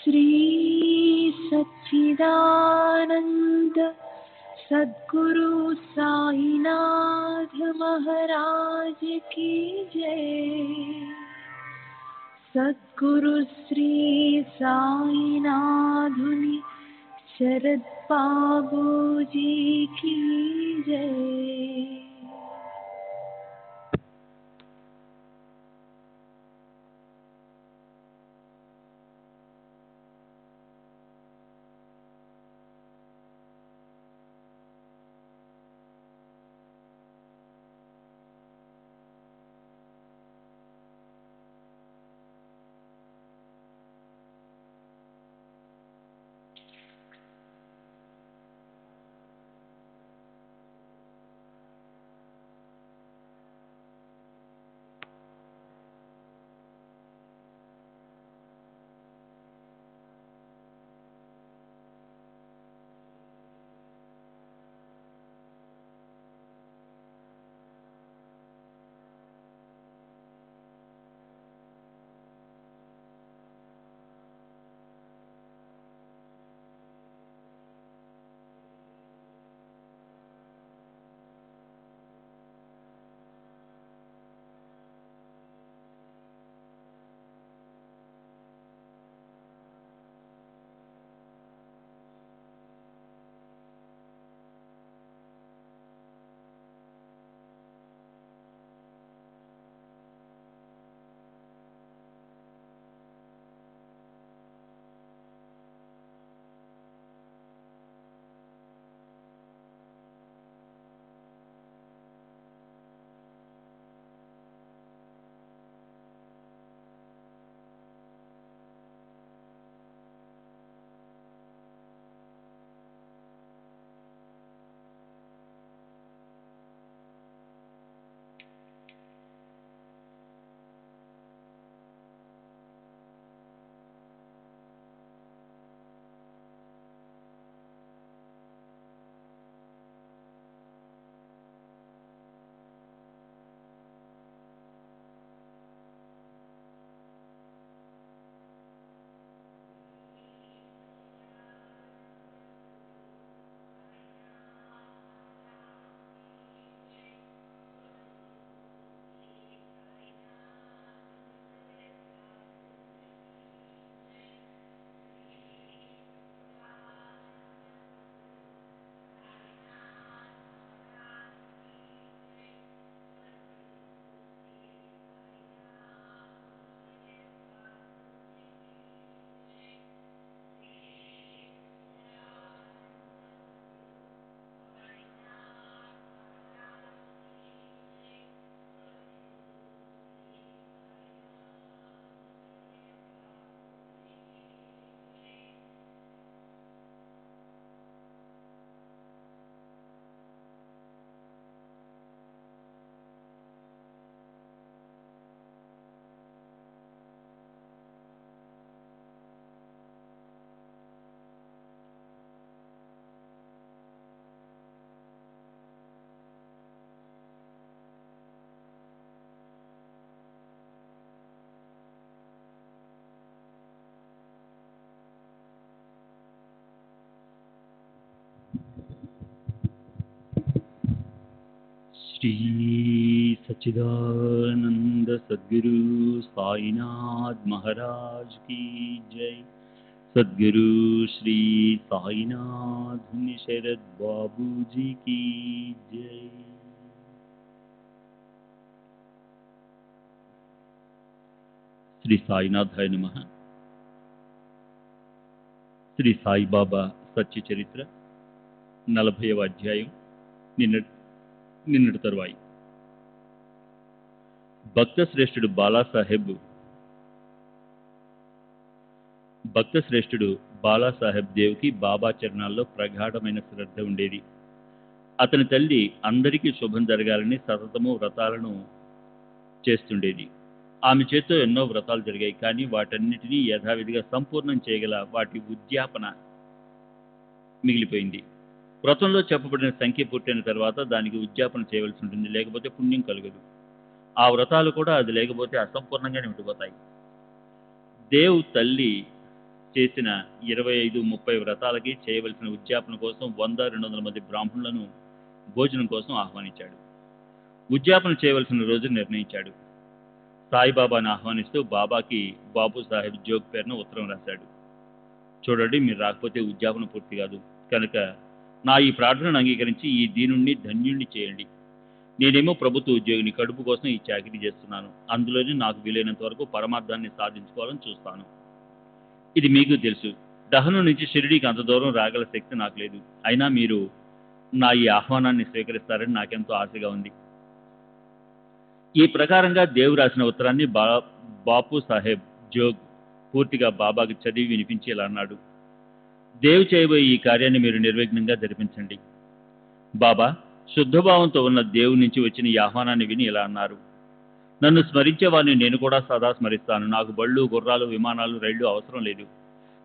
श्री सच्चिदानंद सद्गुरु साईनाथ महाराज की जय। सद्गुरु श्री साईनाथुनि शरद बाबूजी की जय। श्री सच्चिदानंद सद्गुरु साईनाथ महाराज की जय। सद्गुरु श्री साईनाथ शरद बाबू जी की जय। श्री साईनाथाय नमः। శ్రీ సాయిబాబా సత్య చరిత్ర 40వ అధ్యాయం నిన్నటి తరువాయి. భక్త శ్రేష్ఠుడు బాలాసాహెబ్ దేవుకి బాబా చరణాల్లో ప్రగాఢమైన శ్రద్ధ ఉండేది. అతని తల్లి అందరికీ శుభం జరగాలని సతతము వ్రతాలను చేస్తుండేది. ఆమె చేతితో ఎన్నో వ్రతాలు జరిగాయి. కానీ వాటన్నిటినీ యథావిధిగా సంపూర్ణం చేయగల వాటి ఉద్యాపన మిగిలిపోయింది. వ్రతంలో చెప్పబడిన సంఖ్య పూర్తయిన తర్వాత దానికి ఉద్యాపన చేయవలసి ఉంటుంది, లేకపోతే పుణ్యం కలుగదు. ఆ వ్రతాలు కూడా అది లేకపోతే అసంపూర్ణంగానే ఉండిపోతాయి. దేవ్ తల్లి చేసిన 25-30 వ్రతాలకి చేయవలసిన ఉద్యాపన కోసం 100-200 మంది బ్రాహ్మణులను భోజనం కోసం ఆహ్వానించాడు. ఉద్యాపన చేయవలసిన రోజు నిర్ణయించాడు. సాయిబాబాను ఆహ్వానిస్తూ బాబాకి బాబు సాహెబ్ జోగ్ పేరున ఉత్తరం రాశాడు. చూడండి, మీరు రాకపోతే ఉద్యాపన పూర్తి కాదు కనుక నా ఈ ప్రార్థనను అంగీకరించి ఈ దీనుణ్ణి ధన్యుణ్ణి చేయండి. నేనేమో ప్రభుత్వ ఉద్యోగిని, కడుపు కోసం ఈ చాకరీ చేస్తున్నాను. అందులోనే నాకు వీలైనంత వరకు పరమార్థాన్ని సాధించుకోవాలని చూస్తాను. ఇది మీకు తెలుసు. దహనం నుంచి షిరిడీకి అంత దూరం రాగల శక్తి నాకు లేదు. అయినా మీరు నా ఈ ఆహ్వానాన్ని స్వీకరిస్తారని నాకెంతో ఆశగా ఉంది. ఈ ప్రకారంగా దేవు రాసిన ఉత్తరాన్ని బాపు సాహెబ్ జోగ్ పూర్తిగా బాబాకి చదివి వినిపించి ఇలా అన్నాడు. దేవు చేయబోయే ఈ కార్యాన్ని మీరు నిర్విఘ్నంగా జరిపించండి. బాబా శుద్ధభావంతో ఉన్న దేవు నుంచి వచ్చిన ఈ ఆహ్వానాన్ని విని ఇలా అన్నారు. నన్ను స్మరించే వారిని నేను కూడా సదా స్మరిస్తాను. నాకు బళ్ళు, గుర్రాలు, విమానాలు, రైళ్లు అవసరం లేదు.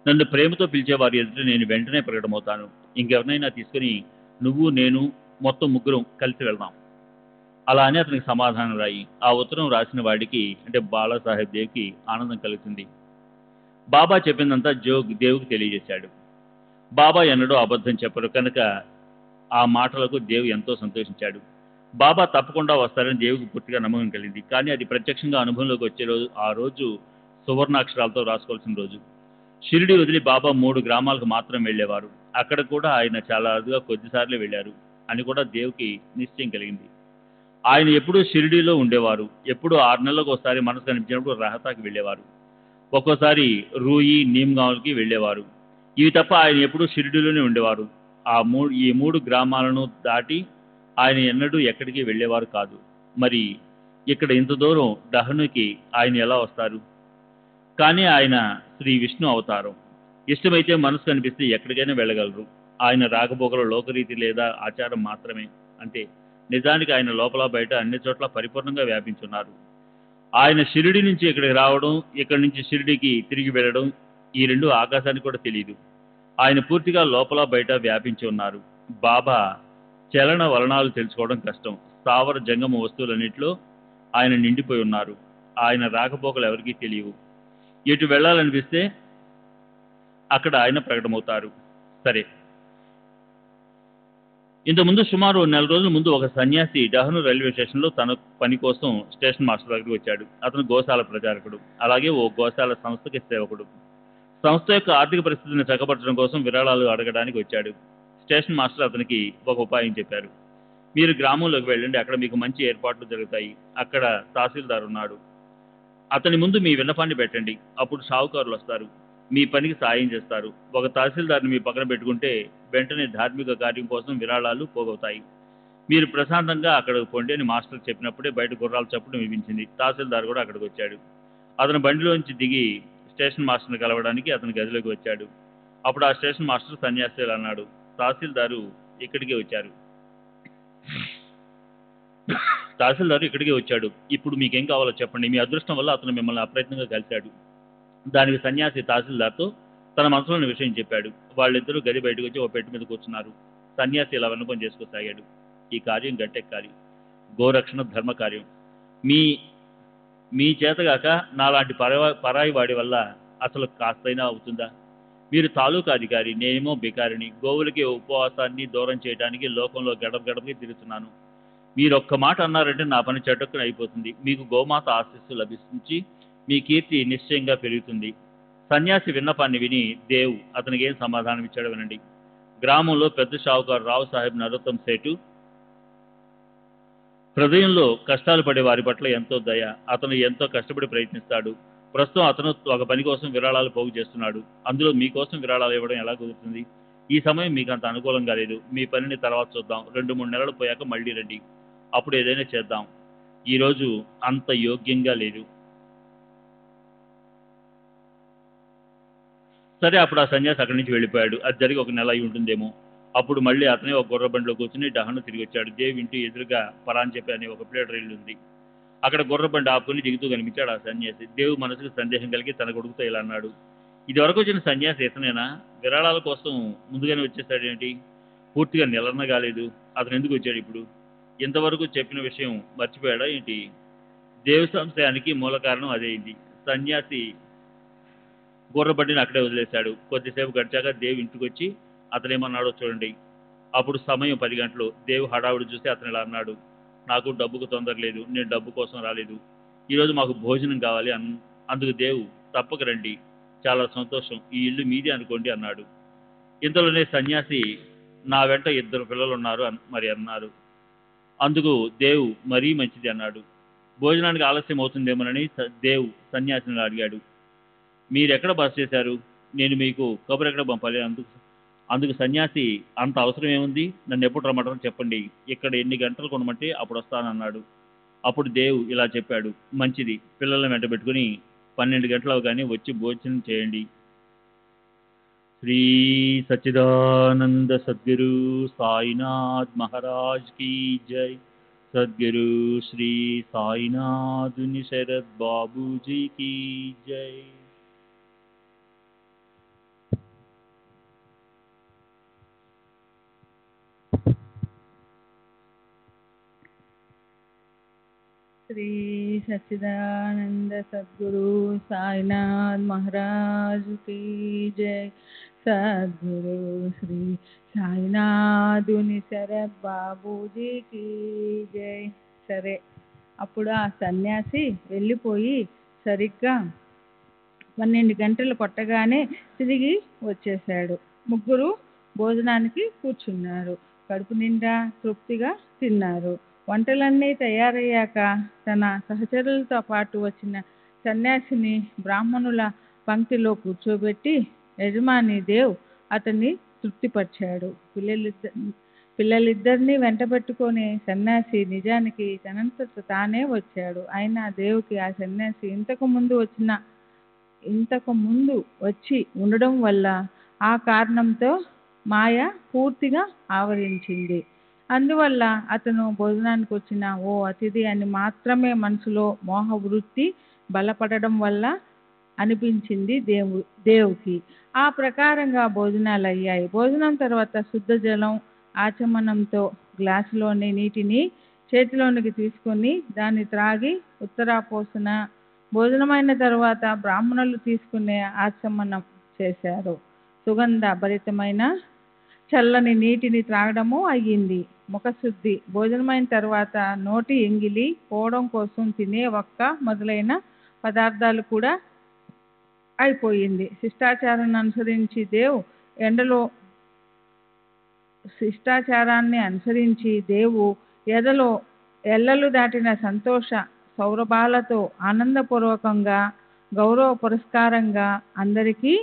నన్ను ప్రేమతో పిలిచే వారి ఎదుట నేను వెంటనే ప్రకటమవుతాను. ఇంకెవరినైనా తీసుకుని నువ్వు, నేను మొత్తం ముగ్గురం కలిసి వెళ్దాం. అలా అని అతనికి సమాధానం రాయి. ఆ ఉత్తరం రాసిన వాడికి అంటే బాలాసాహెబ్ దేవ్కి ఆనందం కలుగుతుంది. బాబా చెప్పిందంతా జోగ్ దేవుకి తెలియజేశాడు. బాబా ఎన్నడూ అబద్ధం చెప్పరు కనుక ఆ మాటలకు దేవు ఎంతో సంతోషించాడు. బాబా తప్పకుండా వస్తారని దేవుకు పూర్తిగా నమ్మకం కలిగింది. కానీ అది ప్రత్యక్షంగా అనుభవంలోకి వచ్చే రోజు ఆ రోజు సువర్ణాక్షరాలతో రాసుకోవాల్సిన రోజు. షిరిడి వదిలి బాబా 3 గ్రామాలకు మాత్రం వెళ్ళేవారు. అక్కడ కూడా ఆయన చాలా అరుదుగా కొద్దిసార్లు వెళ్ళారు అని కూడా దేవుకి నిశ్చయం కలిగింది. ఆయన ఎప్పుడూ షిరిడీలో ఉండేవారు. ఎప్పుడూ 6 నెలలకు ఒకసారి మనసు కనిపించినప్పుడు రహతాకి వెళ్ళేవారు. ఒక్కోసారి రూయి, నీమ్గాంవ్కి వెళ్ళేవారు. ఇవి తప్ప ఆయన ఎప్పుడూ షిరిడీలోనే ఉండేవారు. ఈ 3 గ్రామాలను దాటి ఆయన ఎన్నడూ ఎక్కడికి వెళ్ళేవారు కాదు. మరి ఇక్కడ ఇంత దూరం దహనుకి ఆయన ఎలా వస్తారు? కానీ ఆయన శ్రీ విష్ణు అవతారం. ఇష్టమైతే మనసు కనిపిస్తే ఎక్కడికైనా వెళ్ళగలరు. ఆయన రాకపోకలు లోకరీతి లేదా ఆచారం మాత్రమే. అంతే. నిజానికి ఆయన లోపల బయట అన్ని చోట్ల పరిపూర్ణంగా వ్యాపించున్నారు. ఆయన షిరిడి నుంచి ఇక్కడికి రావడం, ఇక్కడి నుంచి షిరిడికి తిరిగి వెళ్ళడం, ఈ 2 ఆకాశానికి కూడా తెలియదు. ఆయన పూర్తిగా లోపల బయట వ్యాపించి ఉన్నారు. బాబా చలన వలనాలు తెలుసుకోవడం కష్టం. స్థావర జంగమ వస్తువులన్నింటిలో ఆయన నిండిపోయి ఉన్నారు. ఆయన రాకపోకలు ఎవరికీ తెలియవు. ఎటు వెళ్ళాలనిపిస్తే అక్కడ ఆయన ప్రకటమవుతారు. సరే, ఇంతకుముందు సుమారు 1 నెల రోజుల ముందు ఒక సన్యాసి డహను రైల్వే స్టేషన్లో తన పని కోసం స్టేషన్ మాస్టర్ దగ్గరికి వచ్చాడు. అతను గోశాల ప్రచారకుడు, అలాగే ఓ గోశాల సంస్థకి సేవకుడు. సంస్థ యొక్క ఆర్థిక పరిస్థితిని చక్కబరచడం కోసం విరాళాలు అడగడానికి వచ్చాడు. స్టేషన్ మాస్టర్ అతనికి ఒక ఉపాయం చెప్పారు. మీరు గ్రామంలోకి వెళ్ళండి, అక్కడ మీకు మంచి ఏర్పాట్లు జరుగుతాయి. అక్కడ తహసీల్దార్ ఉన్నాడు. అతని ముందు మీ విన్నపాన్ని పెట్టండి. అప్పుడు షావుకారులు వస్తారు, మీ పనికి సాయం చేస్తారు. ఒక తహసీల్దార్ని మీ పక్కన పెట్టుకుంటే వెంటనే ధార్మిక కార్యం కోసం విరాళాలు పోగవుతాయి. మీరు ప్రశాంతంగా అక్కడికి పొండి అని మాస్టర్ చెప్పినప్పుడే బయట గుర్రాలు చప్పుడు వినిపించింది. తహసీల్దార్ కూడా అక్కడికి వచ్చాడు. అతను బండిలోంచి దిగి స్టేషన్ మాస్టర్ని కలవడానికి అతని గదిలోకి వచ్చాడు. అప్పుడు ఆ స్టేషన్ మాస్టర్ సన్యాసి అన్నాడు, తహసీల్దారు ఇక్కడికే వచ్చాడు. ఇప్పుడు మీకేం కావాలో చెప్పండి. మీ అదృష్టం వల్ల అతను మిమ్మల్ని అప్రయత్నంగా కలిశాడు. దానికి సన్యాసి తహసీల్దార్తో తన మనసులోని విషయం చెప్పాడు. వాళ్ళిద్దరూ గది బయటకు వచ్చి ఒక పెట్టు మీద కూర్చున్నారు. సన్యాసి ఇలా విన్నపం చేసుకోసాగాడు. ఈ కార్యం గట్టెక్కాలి. గోరక్షణ ధర్మ కార్యం. మీ చేతగాక నాలాంటి పరాయి వాడి వల్ల అసలు కాస్తైనా అవుతుందా? మీరు తాలూకా అధికారి, నేనేమో బికారిని. గోవులకి ఉపవాసాన్ని దూరం చేయడానికి లోకంలో గడపకి తిరుగుతున్నాను. మీరు ఒక్క మాట అన్నారంటే నా పని చటుక్కున అయిపోతుంది. మీకు గోమాత ఆశీస్సు లభించి మీ కీర్తి నిశ్చయంగా పెరుగుతుంది. సన్యాసి విన్నపాన్ని విని దేవ్ అతనికి ఏం సమాధానం ఇచ్చాడో వినండి. గ్రామంలో పెద్ద షావుకారు రావు సాహెబ్ నరోత్తం సేటు హృదయంలో కష్టాలు పడే వారి పట్ల ఎంతో దయ. అతను ఎంతో కష్టపడి ప్రయత్నిస్తాడు. ప్రస్తుతం అతను ఒక పని కోసం విరాళాలు పోగు చేస్తున్నాడు. అందులో మీకోసం విరాళాలు ఇవ్వడం ఎలా కుదురుతుంది? ఈ సమయం మీకు అంత అనుకూలంగా లేదు. మీ పనిని తర్వాత చూద్దాం. 2-3 నెలలు పోయాక మళ్ళీ రండి. అప్పుడు ఏదైనా చేద్దాం. ఈరోజు అంత యోగ్యంగా లేదు. సరే, అప్పుడు ఆ సన్యాసి అక్కడి నుంచి వెళ్ళిపోయాడు. అది జరిగి 1 నెల అయి ఉంటుందేమో. అప్పుడు మళ్ళీ అతనే ఒక గుర్రబండిలో కూర్చుని డహను తిరిగి వచ్చాడు. దేవ్ ఇంటి ఎదురుగా పరాంచెపి అనే ఒక ప్లేట్ రైలు ఉంది. అక్కడ గుర్రబండి ఆపుకుని దిగుతూ కనిపించాడు ఆ సన్యాసి. దేవ్ మనసుకు సందేహం కలిగి తన కొడుకుతో ఇలా అన్నాడు, ఇది వరకు వచ్చిన సన్యాసి ఇతనేనా? విరాళాల కోసం ముందుగానే వచ్చేసాడేంటి? పూర్తిగా నిలర్న కాలేదు. అతను ఎందుకు వచ్చాడు ఇప్పుడు? ఇంతవరకు చెప్పిన విషయం మర్చిపోయాడా ఏంటి? దేవ్ సంశయానికి మూల కారణం అదేంటి? సన్యాసి గుర్రబండిని అక్కడే వదిలేశాడు. కొద్దిసేపు గడిచాక దేవు ఇంటికి వచ్చి అతను ఏమన్నాడో చూడండి. అప్పుడు సమయం 10 గంటలు. దేవు హడావుడి చూసి అతను ఇలా అన్నాడు, నాకు డబ్బుకు తొందర లేదు, నేను డబ్బు కోసం రాలేదు, ఈరోజు మాకు భోజనం కావాలి. అందుకు దేవు, తప్పక రండి, చాలా సంతోషం, ఈ ఇల్లు మీదే అనుకోండి అన్నాడు. ఇంతలోనే సన్యాసి, నా వెంట 2 పిల్లలు ఉన్నారు మరి అన్నారు. అందుకు దేవు, మరీ మంచిది అన్నాడు. భోజనానికి ఆలస్యం అవుతుందేమోనని దేవు సన్యాసిని అడిగాడు, మీరెక్కడ బస చేశారు, నేను మీకు కబురు ఎక్కడ పంపాలి? అందుకు సన్యాసి, అంత అవసరం ఏముంది, నన్ను ఎప్పుడు రమ్మంటారో చెప్పండి, ఇక్కడ ఎన్ని గంటలు కొనమంటే అప్పుడు వస్తానన్నాడు. అప్పుడు దేవు ఇలా చెప్పాడు, మంచిది, పిల్లల్ని వెంట పెట్టుకుని 12 గంటలు అవగానే వచ్చి భోజనం చేయండి. శ్రీ సచ్చిదానంద సద్గురు సాయినాథ్ మహారాజ్ కీ జై. సద్గురు శ్రీ సాయినాథుని శరద్ బాబూజీ కీ జై. శ్రీ సచ్చిదానంద సద్గురు సాయినాథ్ మహారాజ్ కీ జై. సద్గురు శ్రీ సాయినాథుని శరత్ బాబూజీ కీ జై. సరే, అప్పుడు ఆ సన్యాసి వెళ్ళిపోయి సరిగ్గా 12 గంటలు కొట్టగానే తిరిగి వచ్చేశాడు. ముగ్గురు భోజనానికి కూర్చున్నారు. కడుపు నిండా తృప్తిగా తిన్నారు. వంటలన్నీ తయారయ్యాక తన సహచరులతో పాటు వచ్చిన సన్యాసిని బ్రాహ్మణుల పంక్తిలో కూర్చోబెట్టి యజమాని దేవ్ అతన్ని తృప్తిపరిచాడు. పిల్లలిద్దరినీ వెంటబెట్టుకొని సన్యాసి నిజానికి తనంతట తానే వచ్చాడు. అయినా దేవుకి ఆ సన్యాసి ఇంతకు ముందు వచ్చి ఉండడం వల్ల ఆ కారణంతో మాయ పూర్తిగా ఆవరించింది. అందువల్ల అతను భోజనానికి వచ్చిన ఓ అతిథి అని మాత్రమే మనసులో మోహ వృత్తి బలపడడం వల్ల అనిపించింది దేవుకి. ఆ ప్రకారంగా భోజనాలు అయ్యాయి. భోజనం తర్వాత శుద్ధ జలం ఆచమనంతో గ్లాసులోని నీటిని చేతిలోనికి తీసుకొని దాన్ని త్రాగి ఉత్తరాపోసన. భోజనమైన తర్వాత బ్రాహ్మణులు తీసుకునే ఆచమనం చేశారు. సుగంధ భరితమైన చల్లని నీటిని త్రాగడము అయ్యింది. ముఖశుద్ధి. భోజనమైన తర్వాత నోటి ఎంగిలి పోవడం కోసం తినే ఒక్క మొదలైన పదార్థాలు కూడా అయిపోయింది. శిష్టాచారాన్ని అనుసరించి దేవు ఎల్లలు దాటిన సంతోష సౌరభాలతో ఆనందపూర్వకంగా గౌరవ పురస్కారంగా అందరికీ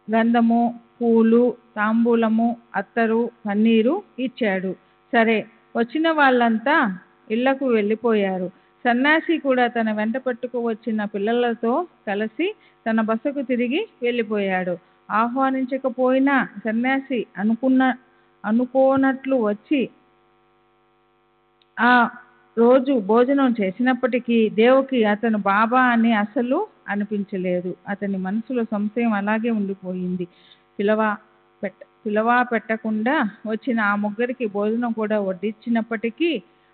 గంధము, పూలు, తాంబూలము, అత్తరు, పన్నీరు ఇచ్చాడు. సరే, వచ్చిన వాళ్ళంతా ఇళ్లకు వెళ్ళిపోయారు. సన్యాసి కూడా తన వెంట పట్టుకు వచ్చిన పిల్లలతో కలిసి తన బసకు తిరిగి వెళ్ళిపోయాడు. ఆహ్వానించకపోయినా సన్యాసి అనుకోనట్లు వచ్చి ఆ రోజు భోజనం చేసినప్పటికీ దేవుకి అతను బాబా అని అసలు అనిపించలేదు. అతని మనసులో సంశయం అలాగే ఉండిపోయింది. పిలవా పెట్టకుండా వచ్చిన ఆ ముగ్గురికి భోజనం కూడా వడ్డించినప్పటికీ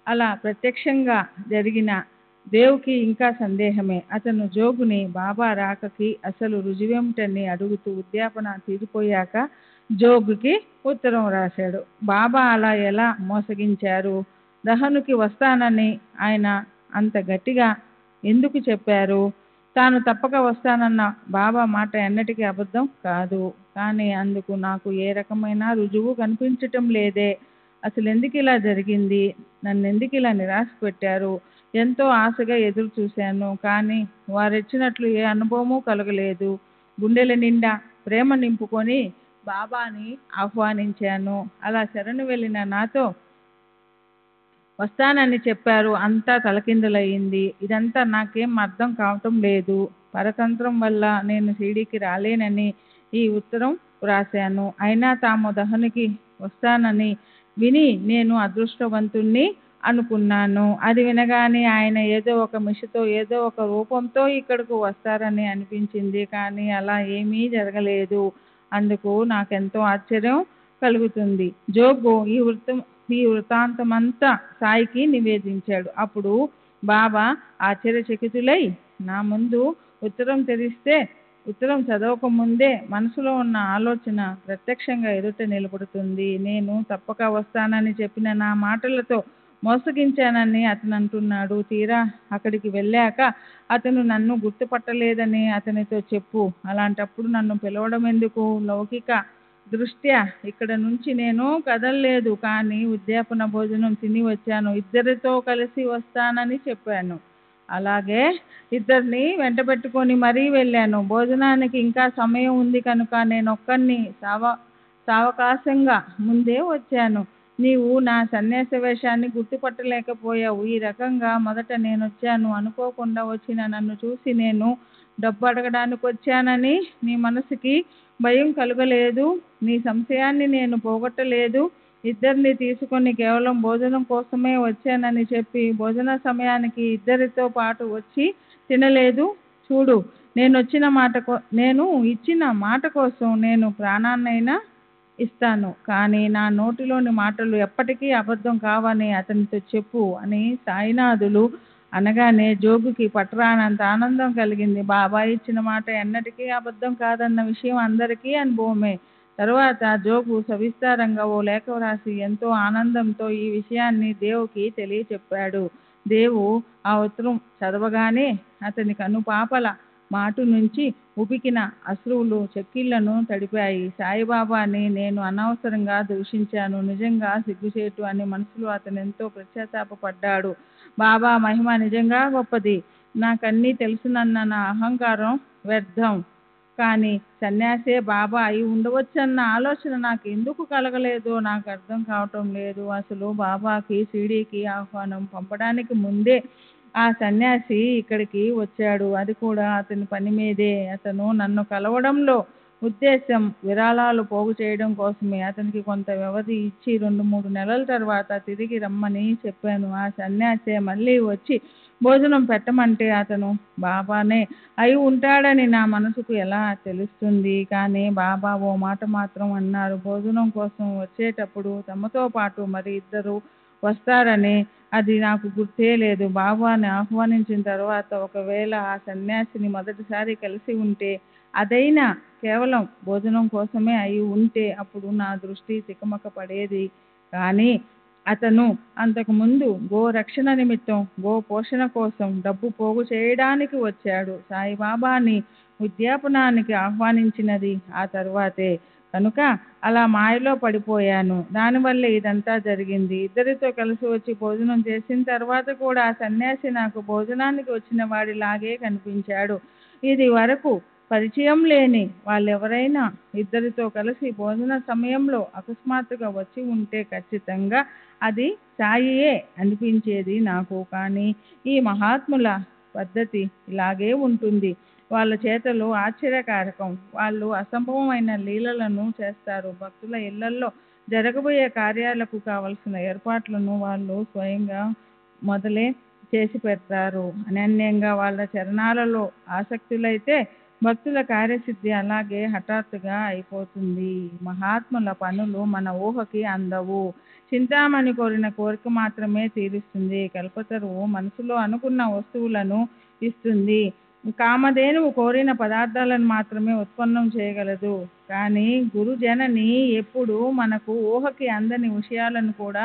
అలా ప్రత్యక్షంగా జరిగిన దేవుకి ఇంకా సందేహమే. అతను జోగుని బాబా రాకకి అసలు రుజువేమిటని అడుగుతూ ఉద్యాపన తీరిపోయాక జోగుకి ఉత్తరం రాశాడు. బాబా అలా ఎలా మోసగించారు? దహనుకి వస్తానని ఆయన అంత గట్టిగా ఎందుకు చెప్పారు? తాను తప్పక వస్తానన్న బాబా మాట ఎన్నటికీ అబద్ధం కాదు. కానీ అందుకు నాకు ఏ రకమైన రుజువు కనిపించటం లేదే. అసలు ఎందుకు ఇలా జరిగింది? నన్ను ఎందుకు ఇలా నిరాశ పెట్టారు? ఎంతో ఆశగా ఎదురు చూశాను, కానీ వారిచ్చినట్లు ఏ అనుభవమూ కలగలేదు. గుండెల నిండా ప్రేమ నింపుకొని బాబాని ఆహ్వానించాను. అలా శరణు వెళ్ళిన నాతో వస్తానని చెప్పారు. అంతా తలకిందులయ్యింది. ఇదంతా నాకేం అర్థం కావటం లేదు. పరతంత్రం వల్ల నేను షిరిడీకి రాలేనని ఈ ఉత్తరం రాశాను. అయినా తాము దహనుకి వస్తానని విని నేను అదృష్టవంతుణ్ణి అనుకున్నాను. అది వినగానే ఆయన ఏదో ఒక మిషతో ఏదో ఒక రూపంతో ఇక్కడకు వస్తారని అనిపించింది. కానీ అలా ఏమీ జరగలేదు. అందుకు నాకెంతో ఆశ్చర్యం కలుగుతుంది. జోగు ఈ వృత్తాంతమంతా సాయికి నివేదించాడు. అప్పుడు బాబా ఆశ్చర్యచకితులై నా ముందు ఉత్తరం తెరిస్తే ఉత్తరం చదవక ముందే మనసులో ఉన్న ఆలోచన ప్రత్యక్షంగా ఎదుట నిలబడుతుంది. నేను తప్పక వస్తానని చెప్పిన నా మాటలతో మోసగించానని అతను అంటున్నాడు. తీరా అక్కడికి వెళ్ళాక అతను నన్ను గుర్తుపట్టలేదని అతనితో చెప్పు. అలాంటప్పుడు నన్ను పిలవడం ఎందుకు? లౌకిక దృష్ట్యా ఇక్కడ నుంచి నేను కదలలేదు, కానీ ఉద్యాపన భోజనం తిని వచ్చాను. ఇద్దరితో కలిసి వస్తానని చెప్పాను. అలాగే ఇద్దరిని వెంటబెట్టుకొని మరీ వెళ్ళాను. భోజనానికి ఇంకా సమయం ఉంది కనుక నేనొక్కడిని సావకాశంగా ముందే వచ్చాను. నీవు నా సన్యాస వేషాన్ని గుర్తుపట్టలేకపోయావు. ఈ రకంగా మొదట నేనొచ్చాను. అనుకోకుండా వచ్చిన నన్ను చూసి నేను డబ్బు అడగడానికి వచ్చానని నీ మనసుకి భయం కలగలేదు. నీ సంశయాన్ని నేను పోగొట్టలేదు. ఇద్దరిని తీసుకొని కేవలం భోజనం కోసమే వచ్చానని చెప్పి భోజన సమయానికి ఇద్దరితో పాటు వచ్చి తినలేదు. చూడు, నేను ఇచ్చిన మాట కోసం నేను ప్రాణాన్నైనా ఇస్తాను, కానీ నా నోటిలోని మాటలు ఎప్పటికీ అబద్ధం కావని అతనితో చెప్పు అని సాయినాథులు అనగానే జోగుకి పట్టరానంత ఆనందం కలిగింది. బాబా ఇచ్చిన మాట ఎన్నటికీ అబద్ధం కాదన్న విషయం అందరికీ అనుభవమే. తరువాత జోగు సవిస్తారంగా ఓ లేఖ వ్రాసి ఎంతో ఆనందంతో ఈ విషయాన్ని దేవుకి తెలియచెప్పాడు. దేవు ఆ ఉత్తరం చదవగానే అతని కనుపాపల మాటు నుంచి ఉబికిన అశ్రువులు చెక్కిళ్లను తడిపాయి. సాయిబాబాని నేను అనవసరంగా దూషించాను, నిజంగా సిగ్గుచేటు అని మనసులో అతనెంతో పశ్చాత్తాపపడ్డాడు. బాబా మహిమ నిజంగా గొప్పది. నాకన్నీ తెలుసునన్న నా అహంకారం వ్యర్థం. కానీ సన్యాసే బాబా అయి ఉండవచ్చన్న ఆలోచన నాకు ఎందుకు కలగలేదో నాకు అర్థం కావటం లేదు. అసలు బాబాకి షిరిడీకి ఆహ్వానం పంపడానికి ముందే ఆ సన్యాసి ఇక్కడికి వచ్చాడు. అది కూడా అతని పని మీదే. అతను నన్ను కలవడంలో ఉద్దేశం విరాళాలు పోగు చేయడం కోసమే. అతనికి కొంత వ్యవధి ఇచ్చి 2-3 నెలల తర్వాత తిరిగి రమ్మని చెప్పాను. ఆ సన్యాసే మళ్ళీ వచ్చి భోజనం పెట్టమంటే అతను బాబానే అయి ఉంటాడని నా మనసుకు ఎలా తెలుస్తుంది? కానీ బాబా ఓ మాట మాత్రం అన్నారు. భోజనం కోసం వచ్చేటప్పుడు తమతో పాటు మరి ఇద్దరు వస్తారని. అది నాకు గుర్తే లేదు. బాబాని ఆహ్వానించిన తర్వాత ఒకవేళ ఆ సన్యాసిని మొదటిసారి కలిసి ఉంటే, అదైనా కేవలం భోజనం కోసమే అయి ఉంటే అప్పుడు నా దృష్టి తికమక పడేది. కానీ అతను అంతకుముందు గో రక్షణ నిమిత్తం, గో పోషణ కోసం డబ్బు పోగు చేయడానికి వచ్చాడు. సాయిబాబాని ఉద్యాపనానికి ఆహ్వానించినది ఆ తర్వాతే కనుక అలా మాయలో పడిపోయాను. దానివల్లే ఇదంతా జరిగింది. ఇద్దరితో కలిసి వచ్చి భోజనం చేసిన తర్వాత కూడా ఆ సన్యాసి నాకు భోజనానికి వచ్చిన వాడిలాగే కనిపించాడు. ఇది వరకు పరిచయం లేని వాళ్ళెవరైనా ఇద్దరితో కలిసి భోజన సమయంలో అకస్మాత్తుగా వచ్చి ఉంటే ఖచ్చితంగా అది సాయియే అనిపించేది నాకు. కానీ ఈ మహాత్ముల పద్ధతి ఇలాగే ఉంటుంది. వాళ్ళ చేతలు ఆశ్చర్యకారకం. వాళ్ళు అసంభవమైన లీలలను చేస్తారు. భక్తుల ఇళ్లల్లో జరగబోయే కార్యాలకు కావలసిన ఏర్పాట్లను వాళ్ళు స్వయంగా మొదలే చేసి పెడతారు. అనన్యంగా వాళ్ళ చరణాలలో ఆసక్తులైతే భక్తుల కార్యసిద్ధి అలాగే హఠాత్తుగా అయిపోతుంది. మహాత్ముల పనులు మన ఊహకి అందవు. చింతామణి కోరిన కోరిక మాత్రమే తీరుస్తుంది. కల్పతరువు మనసులో అనుకున్న వస్తువులను ఇస్తుంది. కామధేనువు కోరిన పదార్థాలను మాత్రమే ఉత్పన్నం చేయగలదు. కానీ గురుజనని ఎప్పుడు మనకు ఊహకి అందని విషయాలను కూడా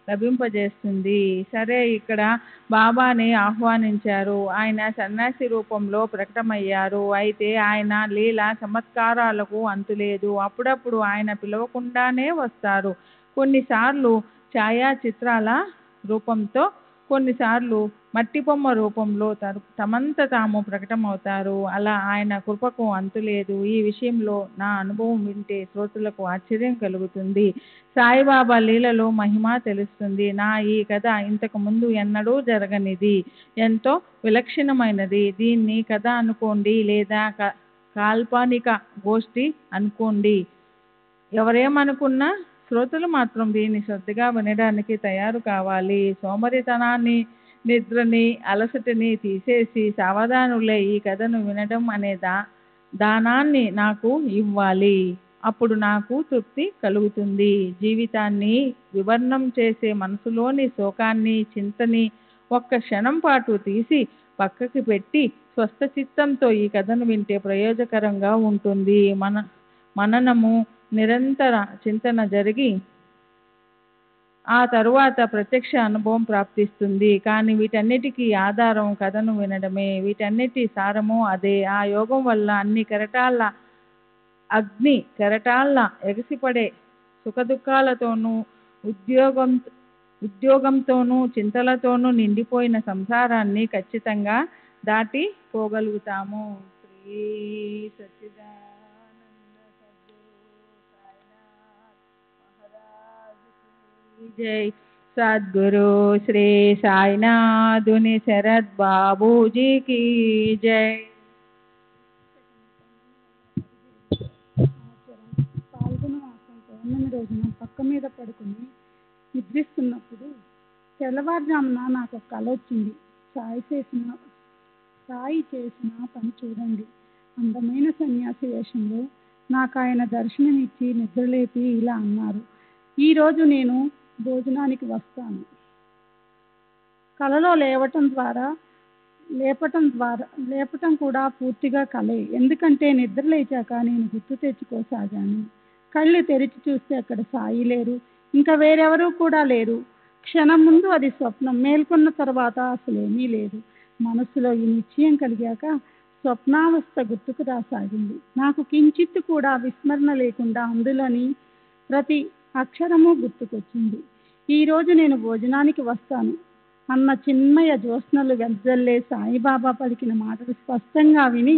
లభింపజేస్తుంది. సరే, ఇక్కడ బాబాని ఆహ్వానించారు. ఆయన సన్యాసి రూపంలో ప్రకటమయ్యారు. అయితే ఆయన లీలా చమత్కారాలకు అంతులేదు. అప్పుడప్పుడు ఆయన పిలవకుండానే వస్తారు. కొన్నిసార్లు ఛాయాచిత్రాల రూపంతో, కొన్నిసార్లు మట్టిబొమ్మ రూపంలో తమంత తాము ప్రకటమవుతారు. అలా ఆయన కృపకు అంతులేదు. ఈ విషయంలో నా అనుభవం వింటే శ్రోతలకు ఆశ్చర్యం కలుగుతుంది. సాయిబాబా లీలలో మహిమ తెలుస్తుంది. నా ఈ కథ ఇంతకు ముందు ఎన్నడూ జరగనిది, ఎంతో విలక్షణమైనది. దీన్ని కథ అనుకోండి, లేదా కాల్పనిక గోష్ఠి అనుకోండి. ఎవరేమనుకున్నా శ్రోతలు మాత్రం దీన్ని శ్రద్ధగా వినడానికి తయారు కావాలి. సోమరితనాన్ని, నిద్రని, అలసటని తీసేసి సావధానులై ఈ కథను వినడం అనే దానాన్ని నాకు ఇవ్వాలి. అప్పుడు నాకు తృప్తి కలుగుతుంది. జీవితాన్ని వివర్ణం చేసే మనసులోని శోకాన్ని, చింతని ఒక్క క్షణం పాటు తీసి పక్కకి పెట్టి స్వస్థ చిత్తంతో ఈ కథను వింటే ప్రయోజకరంగా ఉంటుంది. మననము నిరంతర చింతన జరిగి ఆ తరువాత ప్రత్యక్ష అనుభవం ప్రాప్తిస్తుంది. కానీ వీటన్నిటికీ ఆధారం కథను వినడమే. వీటన్నిటి సారము అదే. ఆ యోగం వల్ల అన్ని అగ్ని కెరటాల ఎగసిపడే సుఖదుఖాలతోనూ ఉద్యోగంతోనూ చింతలతోనూ నిండిపోయిన సంసారాన్ని ఖచ్చితంగా దాటిపోగలుగుతాము. శ్రీ సచ్చిదానంద సద్గురు సాయినాథ్ మహారాజ్ की जय। सद्गुरु श्री साईनाथुनि शरद बाबूजी की जय। పాల్గొన మాసం పౌర్ణమి రోజున పక్క మీద పడుకుని నిద్రిస్తున్నప్పుడు తెల్లవారుజామున నాకు ఒక కల వచ్చింది. సాయి చేసిన పని చూడండి. అందమైన సన్యాసి వేషంలో నాకు ఆయన దర్శనమిచ్చి నిద్రలేపి ఇలా అన్నారు, ఈరోజు నేను భోజనానికి వస్తాను. కలలో లేపటం కూడా పూర్తిగా కలే. ఎందుకంటే నిద్ర లేచాక నేను గుర్తు తెచ్చుకోసాగాను. కళ్ళు తెరిచి చూస్తే అక్కడ సాయి లేరు, ఇంకా వేరెవరూ కూడా లేరు. క్షణం ముందు అది స్వప్నం, మేల్కొన్న తర్వాత అసలేమీ లేదు. మనస్సులో ఈ నిశ్చయం కలిగాక స్వప్నావస్థ గుర్తుకు రాసాగింది. నాకు కించిత్తు కూడా విస్మరణ లేకుండా అందులోని ప్రతి అక్షరము గుర్తుకొచ్చింది. ఈరోజు నేను భోజనానికి వస్తాను అన్న చిన్మయ జ్యోత్స్నలు వెదజల్లే సాయిబాబా పలికిన మాటలు స్పష్టంగా విని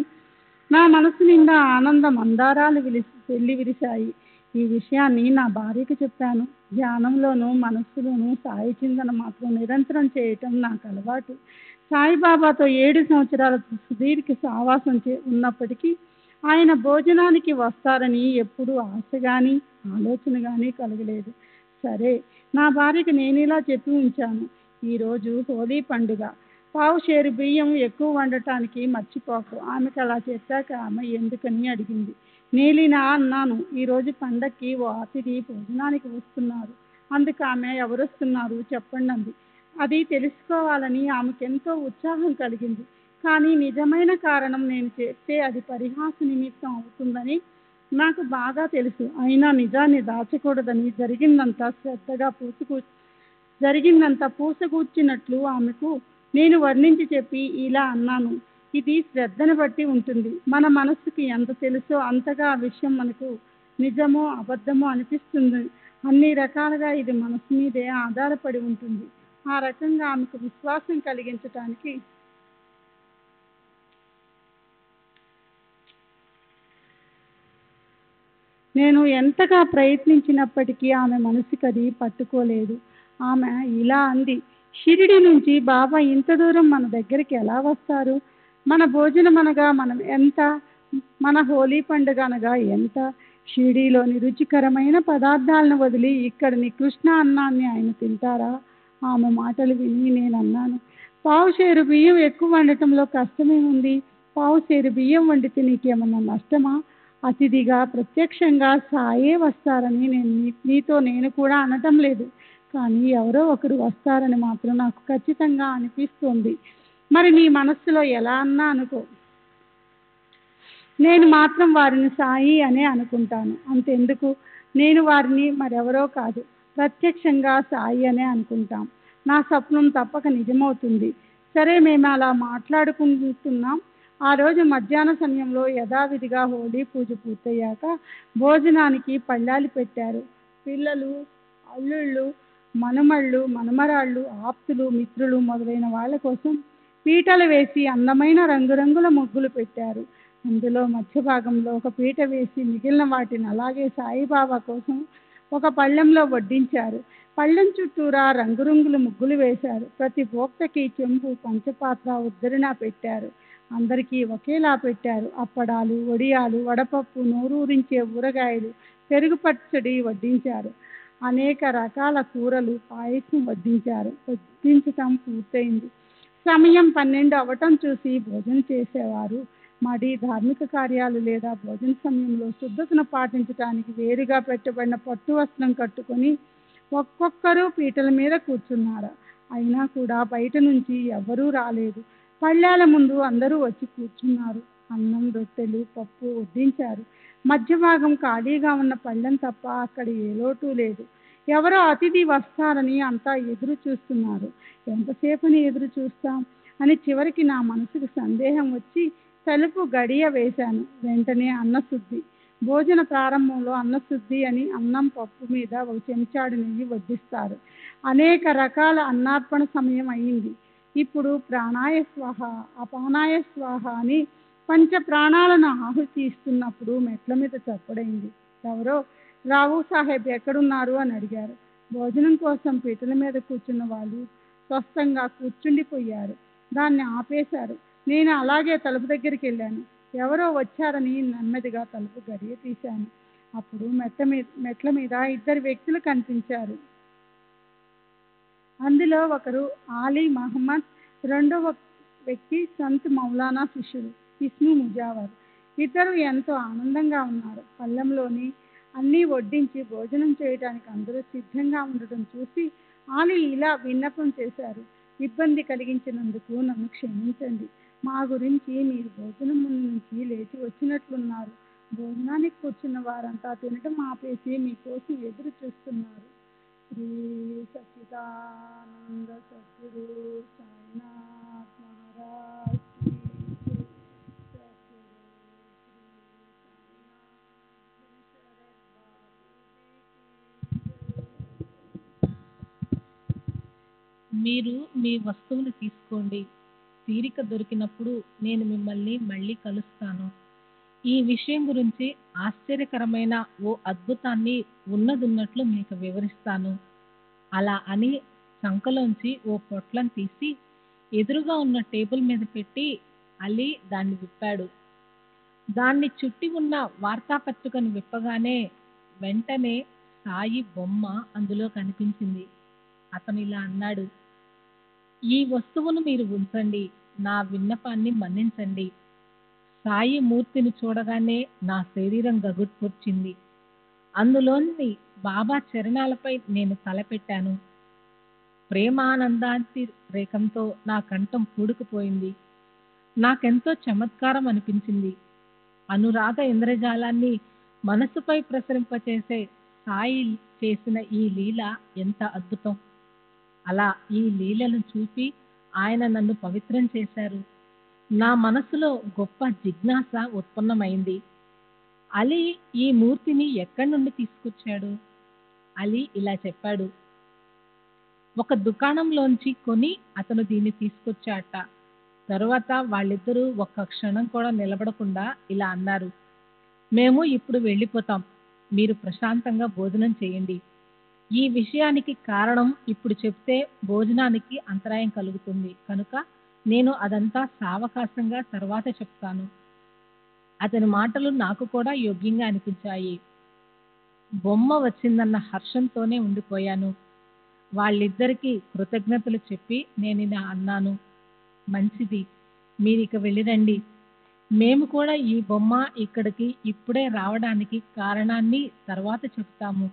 నా మనసు నిండా ఆనంద మందారాలు విరిశాయి. ఈ విషయాన్ని నా భార్యకు చెప్పాను. ధ్యానంలోనూ మనస్సులోనూ సాయి చింతన మాత్రం నిరంతరం చేయటం నాకు అలవాటు. సాయిబాబాతో 7 సంవత్సరాల సుదీర్ఘ సావాసం ఉన్నప్పటికీ ఆయన భోజనానికి వస్తారని ఎప్పుడూ ఆశ కానీ ఆలోచన కానీ కలగలేదు. సరే, నా భార్యకి నేను ఇలా చెప్పి ఉంచాను, ఈరోజు హోలీ పండుగ, పావుషేరు బియ్యం ఎక్కువ వండటానికి మర్చిపోకు. ఆమెకు అలా చెప్పాక ఆమె ఎందుకని అడిగింది. నేలినా అన్నాను, ఈరోజు పండక్కి ఓ అతిథి భోజనానికి వస్తున్నారు. అందుకు ఆమె ఎవరొస్తున్నారు చెప్పండి అంది. అది తెలుసుకోవాలని ఆమెకెంతో ఉత్సాహం కలిగింది. కానీ నిజమైన కారణం నేను చెప్తే అది పరిహాస నిమిత్తం అవుతుందని నాకు బాగా తెలుసు. అయినా నిజాన్ని దాచకూడదని జరిగిందంతా పూసగూర్చినట్లు ఆమెకు నేను వర్ణించి చెప్పి ఇలా అన్నాను, ఇది శ్రద్ధను బట్టి ఉంటుంది. మన మనస్సుకి ఎంత తెలుసో అంతగా ఆ విషయం మనకు నిజమో అబద్ధమో అనిపిస్తుంది. అన్ని రకాలుగా ఇది మనసు మీదే ఆధారపడి ఉంటుంది. ఆ రకంగా ఆమెకు విశ్వాసం కలిగించటానికి నేను ఎంతగా ప్రయత్నించినప్పటికీ ఆమె మనసుకి అది పట్టుకోలేదు. ఆమె ఇలా అంది, షిరిడి నుంచి బాబా ఇంత దూరం మన దగ్గరికి ఎలా వస్తారు? మన భోజనం అనగా మనం ఎంత, మన హోలీ పండుగ అనగా ఎంత? షిరిడీలోని రుచికరమైన పదార్థాలను వదిలి ఇక్కడ నికృష్ణ అన్నాన్ని ఆయన తింటారా? ఆమె మాటలు విని నేను అన్నాను, పావుషేరు బియ్యం ఎక్కువ వండటంలో కష్టమేముంది? పావుషేరు బియ్యం వండితే నీకేమన్నా నష్టమా? అతిథిగా ప్రత్యక్షంగా సాయే వస్తారని నీతో నేను కూడా అనటం లేదు. కానీ ఎవరో ఒకరు వస్తారని మాత్రం నాకు ఖచ్చితంగా అనిపిస్తోంది. మరి నీ మనస్సులో ఎలా అన్నా అనుకో, నేను మాత్రం వారిని సాయి అనే అనుకుంటాను. అంతెందుకు, నేను వారిని మరెవరో కాదు, ప్రత్యక్షంగా సాయి అనే అనుకుంటాం. నా స్వప్నం తప్పక నిజమవుతుంది. సరే, మేము అలా మాట్లాడుకుంటున్నాం. ఆ రోజు మధ్యాహ్న సమయంలో యథావిధిగా హోలీ పూజ పూర్తయ్యాక భోజనానికి పళ్ళాలు పెట్టారు. పిల్లలు, అల్లుళ్ళు, మనుమళ్ళు, మనమరాళ్ళు, ఆప్తులు, మిత్రులు మొదలైన వాళ్ళ కోసం పీటలు వేసి అందమైన రంగురంగుల ముగ్గులు పెట్టారు. అందులో మధ్య భాగంలో ఒక పీట వేసి మిగిలిన వాటిని అలాగే సాయిబాబా కోసం ఒక పళ్ళెంలో వడ్డించారు. పళ్ళెం చుట్టూరా రంగురంగుల ముగ్గులు వేశారు. ప్రతి భోక్తకి చెంబు, పంచపాత్ర, ఉద్దరణ పెట్టారు. అందరికీ ఒకేలా పెట్టారు. అప్పడాలు, వడియాలు, వడపప్పు, నోరూరించే ఊరగాయలు, పెరుగు పచ్చడి వడ్డించారు. అనేక రకాల కూరలు, పాయసం వడ్డించారు. వడ్డించటం పూర్తయింది. సమయం 12 అవ్వటం చూసి భోజనం చేసేవారు మడి ధార్మిక కార్యాలు లేదా భోజన సమయంలో శుద్ధతను పాటించడానికి వేరుగా పెట్టబడిన పట్టు వస్త్రం కట్టుకొని ఒక్కొక్కరు పీటల మీద కూర్చున్నారు. అయినా కూడా బయట నుంచి ఎవ్వరూ రాలేదు. పళ్ళాల ముందు అందరూ వచ్చి కూర్చున్నారు. అన్నం, రొట్టెలు, పప్పు వడ్డించారు. మధ్య భాగం ఖాళీగా ఉన్న పళ్ళెం తప్ప అక్కడ ఏ లోటు లేదు. ఎవరో అతిథి వస్తారని అంతా ఎదురు చూస్తున్నారు. ఎంతసేపని ఎదురు చూస్తాం అని చివరికి నా మనసుకు సందేహం వచ్చి తలుపు గడియ వేశాను. వెంటనే అన్నశుద్ధి. భోజన ప్రారంభంలో అన్నశుద్ధి అని అన్నం, పప్పు మీద ఒక చెంచాడు నెయ్యి వడ్డిస్తారు. అనేక రకాల అన్నార్పణ సమయం అయింది. ఇప్పుడు ప్రాణాయ స్వాహ, అపానాయ స్వాహ అని పంచ ప్రాణాలను ఆహుతి ఇస్తున్నప్పుడు మెట్ల మీద చప్పుడైంది. ఎవరో రావు సాహెబ్ ఎక్కడున్నారు అని అడిగారు. భోజనం కోసం పీటల మీద కూర్చున్న వాళ్ళు స్వస్థంగా కూర్చుండిపోయారు. దాన్ని ఆపేశారు. నేను అలాగే తలుపు దగ్గరికి వెళ్ళాను. ఎవరో వచ్చారని నెమ్మదిగా తలుపు గడియ తీశాను. అప్పుడు మెట్ల మీద ఇద్దరు వ్యక్తులు కనిపించారు. అందులో ఒకరు ఆలీ మహమ్మద్, రెండవ వ్యక్తి సంత్ మౌలానా శిష్యుడు ఇస్ము ముజావర్. ఇద్దరు ఎంతో ఆనందంగా ఉన్నారు. పళ్ళెంలోని అన్నీ వడ్డించి భోజనం చేయడానికి అందరూ సిద్ధంగా ఉండటం చూసి ఆలీ ఇలా విన్నపం చేశారు. ఇబ్బంది కలిగించినందుకు నన్ను క్షమించండి. మా గురించి మీరు భోజనం ముందు నుంచి లేచి వచ్చినట్లున్నారు. భోజనానికి కూర్చున్న వారంతా తినటం ఆపేసి మీకోసం ఎదురు చూస్తున్నారు. శ్రీ సచ్చిదానంద సద్గురు సాయినాథ్ మహారాజ్ కీ జై. సద్గురు శ్రీ సాయినాథ్ శరత్ బాబూజీ కీ జై. మీరు మీ వస్తువులు తీసుకోండి. తీరిక దొరికినప్పుడు నేను మిమ్మల్ని మళ్ళీ కలుస్తాను. ఈ విషయం గురించి ఆశ్చర్యకరమైన ఓ అద్భుతాన్ని ఉన్నదున్నట్లు మీకు వివరిస్తాను. అలా అని చంకలోంచి ఓ పొట్లం తీసి ఎదురుగా ఉన్న టేబుల్ మీద పెట్టి అలీ దాన్ని విప్పాడు. దాన్ని చుట్టి ఉన్న వార్తాపత్రికను విప్పగానే వెంటనే సాయి బొమ్మ అందులో కనిపించింది. అతను ఇలా అన్నాడు, ఈ వస్తువును మీరు ఉంచండి. నా విన్నపాన్ని మన్నించండి. సాయి మూర్తిని చూడగానే నా శరీరం గగుర్పొచ్చింది. అందులోని బాబా చరణాలపై నేను తలపెట్టాను. ప్రేమానందాంతి రేఖంతో నా కంఠం పూడుకుపోయింది. నాకెంతో చమత్కారం అనిపించింది. అనురాగ ఇంద్రజాలాన్ని మనసుపై ప్రసరింపచేసే సాయి చేసిన ఈ లీల ఎంత అద్భుతం. అలా ఈ లీలను చూపి ఆయన నన్ను పవిత్రం చేశారు. నా మనసులో గొప్ప జిజ్ఞాస ఉత్పన్నమైంది. అలీ ఈ మూర్తిని ఎక్కడి నుండి తీసుకొచ్చాడు? అలీ ఇలా చెప్పాడు, ఒక దుకాణంలోంచి కొని అతను దీన్ని తీసుకొచ్చాట. తరువాత వాళ్ళిద్దరూ ఒక్క క్షణం కూడా నిలబడకుండా ఇలా అన్నారు, మేము ఇప్పుడు వెళ్ళిపోతాం. మీరు ప్రశాంతంగా భోజనం చేయండి. ఈ విషయానికి కారణం ఇప్పుడు చెప్తే భోజనానికి అంతరాయం కలుగుతుంది కనుక నేను అదంతా సావకాశంగా తర్వాత చెప్తాను. అతని మాటలు నాకు కూడా యోగ్యంగా అనిపించాయి. బొమ్మ వచ్చిందన్న హర్షంతోనే ఉండిపోయాను. వాళ్ళిద్దరికీ కృతజ్ఞతలు చెప్పి నేను ఇలా అన్నాను, మంచిది, మీరిక వెళ్ళిరండి. మేము కూడా ఈ బొమ్మ ఇక్కడికి ఇప్పుడే రావడానికి కారణాన్ని తర్వాత చెప్తాము.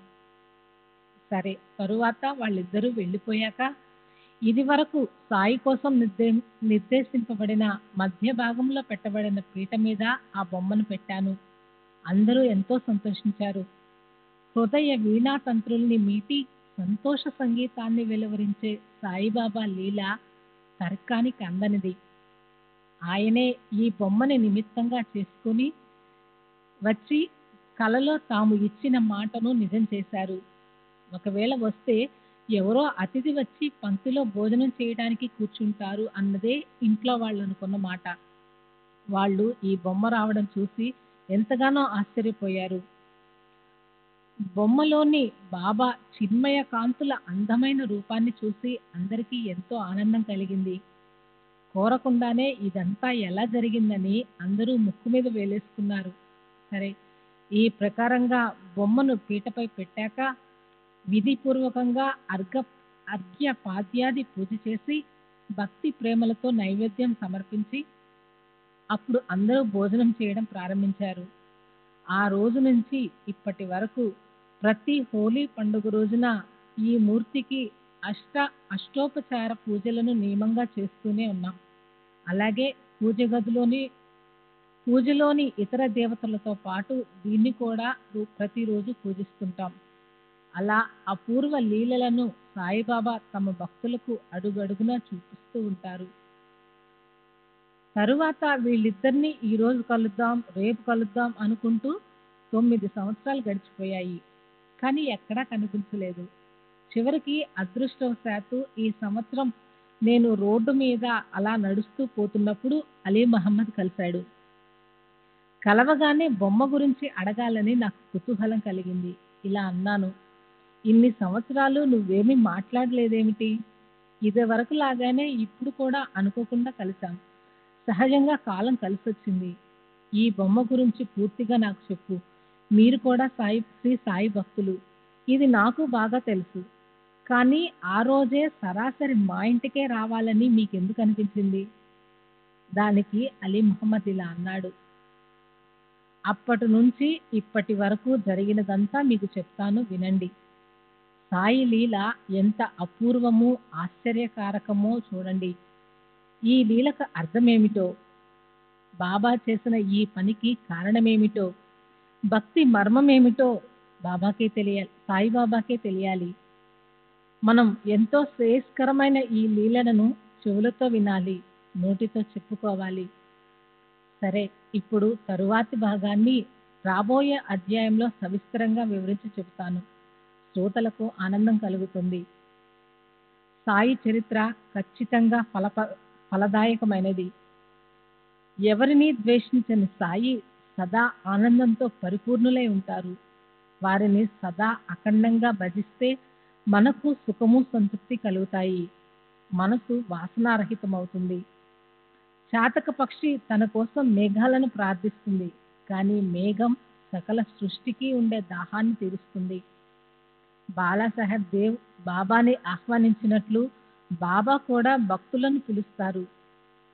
సరే. తరువాత వాళ్ళిద్దరూ వెళ్ళిపోయాక ఇది వరకు సాయి కోసం నిర్దేశింపబడిన మధ్య భాగంలో పెట్టబడిన పీట మీద ఆ బొమ్మను పెట్టాను. అందరూ ఎంతో సంతోషించారు. హృదయ వీణా తంత్రుల్ని మీటి సంతోష సంగీతాన్ని వెలువరించే సాయిబాబా లీల తర్కానికి అందనిది. ఆయనే ఈ బొమ్మని నిమిత్తంగా చేసుకుని వచ్చి కలలో తాము ఇచ్చిన మాటను నిజం చేశారు. ఒకవేళ వస్తే ఎవరో అతిథి వచ్చి పంక్తిలో భోజనం చేయడానికి కూర్చుంటారు అన్నదే ఇంట్లో వాళ్ళు అనుకున్న మాట. వాళ్ళు ఈ బొమ్మ రావడం చూసి ఎంతగానో ఆశ్చర్యపోయారు. బొమ్మలోని బాబా చిన్మయ కాంతుల అందమైన రూపాన్ని చూసి అందరికీ ఎంతో ఆనందం కలిగింది. కోరకుండానే ఇదంతా ఎలా జరిగిందని అందరూ ముక్కు మీద వేలేసుకున్నారు. సరే, ఈ ప్రకారంగా బొమ్మను పీటపై పెట్టాక విధిపూర్వకంగా అర్ఘ్య పాద్యాది పూజ చేసి భక్తి ప్రేమలతో నైవేద్యం సమర్పించి అప్పుడు అందరూ భోజనం చేయడం ప్రారంభించారు. ఆ రోజు నుంచి ఇప్పటి వరకు ప్రతి హోలీ పండుగ రోజున ఈ మూర్తికి అష్టోపచార పూజలను నియమంగా చేస్తూనే ఉన్నాం. అలాగే పూజలోని ఇతర దేవతలతో పాటు దీన్ని కూడా ప్రతిరోజు పూజిస్తుంటాం. అలా అపూర్వ లీలలను సాయిబాబా తమ భక్తులకు అడుగడుగునా చూపిస్తూ ఉంటారు. తరువాత వీళ్ళిద్దరినీ ఈరోజు కలుద్దాం, రేపు కలుద్దాం అనుకుంటూ 9 సంవత్సరాలు గడిచిపోయాయి. కానీ ఎక్కడా కనిపించలేదు. చివరికి అదృష్టవశాత్తు ఈ సంవత్సరం నేను రోడ్డు మీద అలా నడుస్తూ పోతున్నప్పుడు అలీ మహమ్మద్ కలిశాడు. కలవగానే బొమ్మ గురించి అడగాలని నాకు కుతూహలం కలిగింది. ఇలా అన్నాను, ఇన్ని సంవత్సరాలు నువ్వేమీ మాట్లాడలేదేమిటి? ఇదివరకు లాగానే ఇప్పుడు కూడా అనుకోకుండా కలిశాం. సహజంగా కాలం కలిసొచ్చింది. ఈ బొమ్మ గురించి పూర్తిగా నాకు చెప్పు. మీరు కూడా శ్రీ సాయి భక్తులు. ఇది నాకు బాగా తెలుసు. కానీ ఆ రోజే సరాసరి మా ఇంటికే రావాలని మీకెందుకు అనిపించింది? దానికి అలీ మహమ్మద్ ఇలా అన్నాడు, అప్పటి నుంచి ఇప్పటి వరకు జరిగినదంతా మీకు చెప్తాను వినండి. సాయి లీల ఎంత అపూర్వమో ఆశ్చర్యకారకమో చూడండి. ఈ లీలకు అర్థమేమిటో, బాబా చేసిన ఈ పనికి కారణమేమిటో, భక్తి మర్మమేమిటో సాయిబాబాకే తెలియాలి. మనం ఎంతో శ్రేయస్కరమైన ఈ లీలలను చెవులతో వినాలి, నోటితో చెప్పుకోవాలి. సరే, ఇప్పుడు తరువాతి భాగాన్ని రాబోయే అధ్యాయంలో సవిస్తరంగా వివరించి చెబుతాను. శ్రోతలకు ఆనందం కలుగుతుంది. సాయి చరిత్ర ఖచ్చితంగా ఫలదాయకమైనది. ఎవరినీ ద్వేషించని సాయి సదా ఆనందంతో పరిపూర్ణులై ఉంటారు. వారిని సదా అఖండంగా భజిస్తే మనకు సుఖము సంతృప్తి కలుగుతాయి. మనసు వాసనారహితమవుతుంది. చాతక పక్షి తన కోసం మేఘాలను ప్రార్థిస్తుంది, కానీ మేఘం సకల సృష్టికి ఉండే దాహాన్ని తీరుస్తుంది. బాలాసాహెబ్ దేవ్ బాబాని ఆహ్వానించినట్లు బాబా కూడా భక్తులను పిలుస్తారు.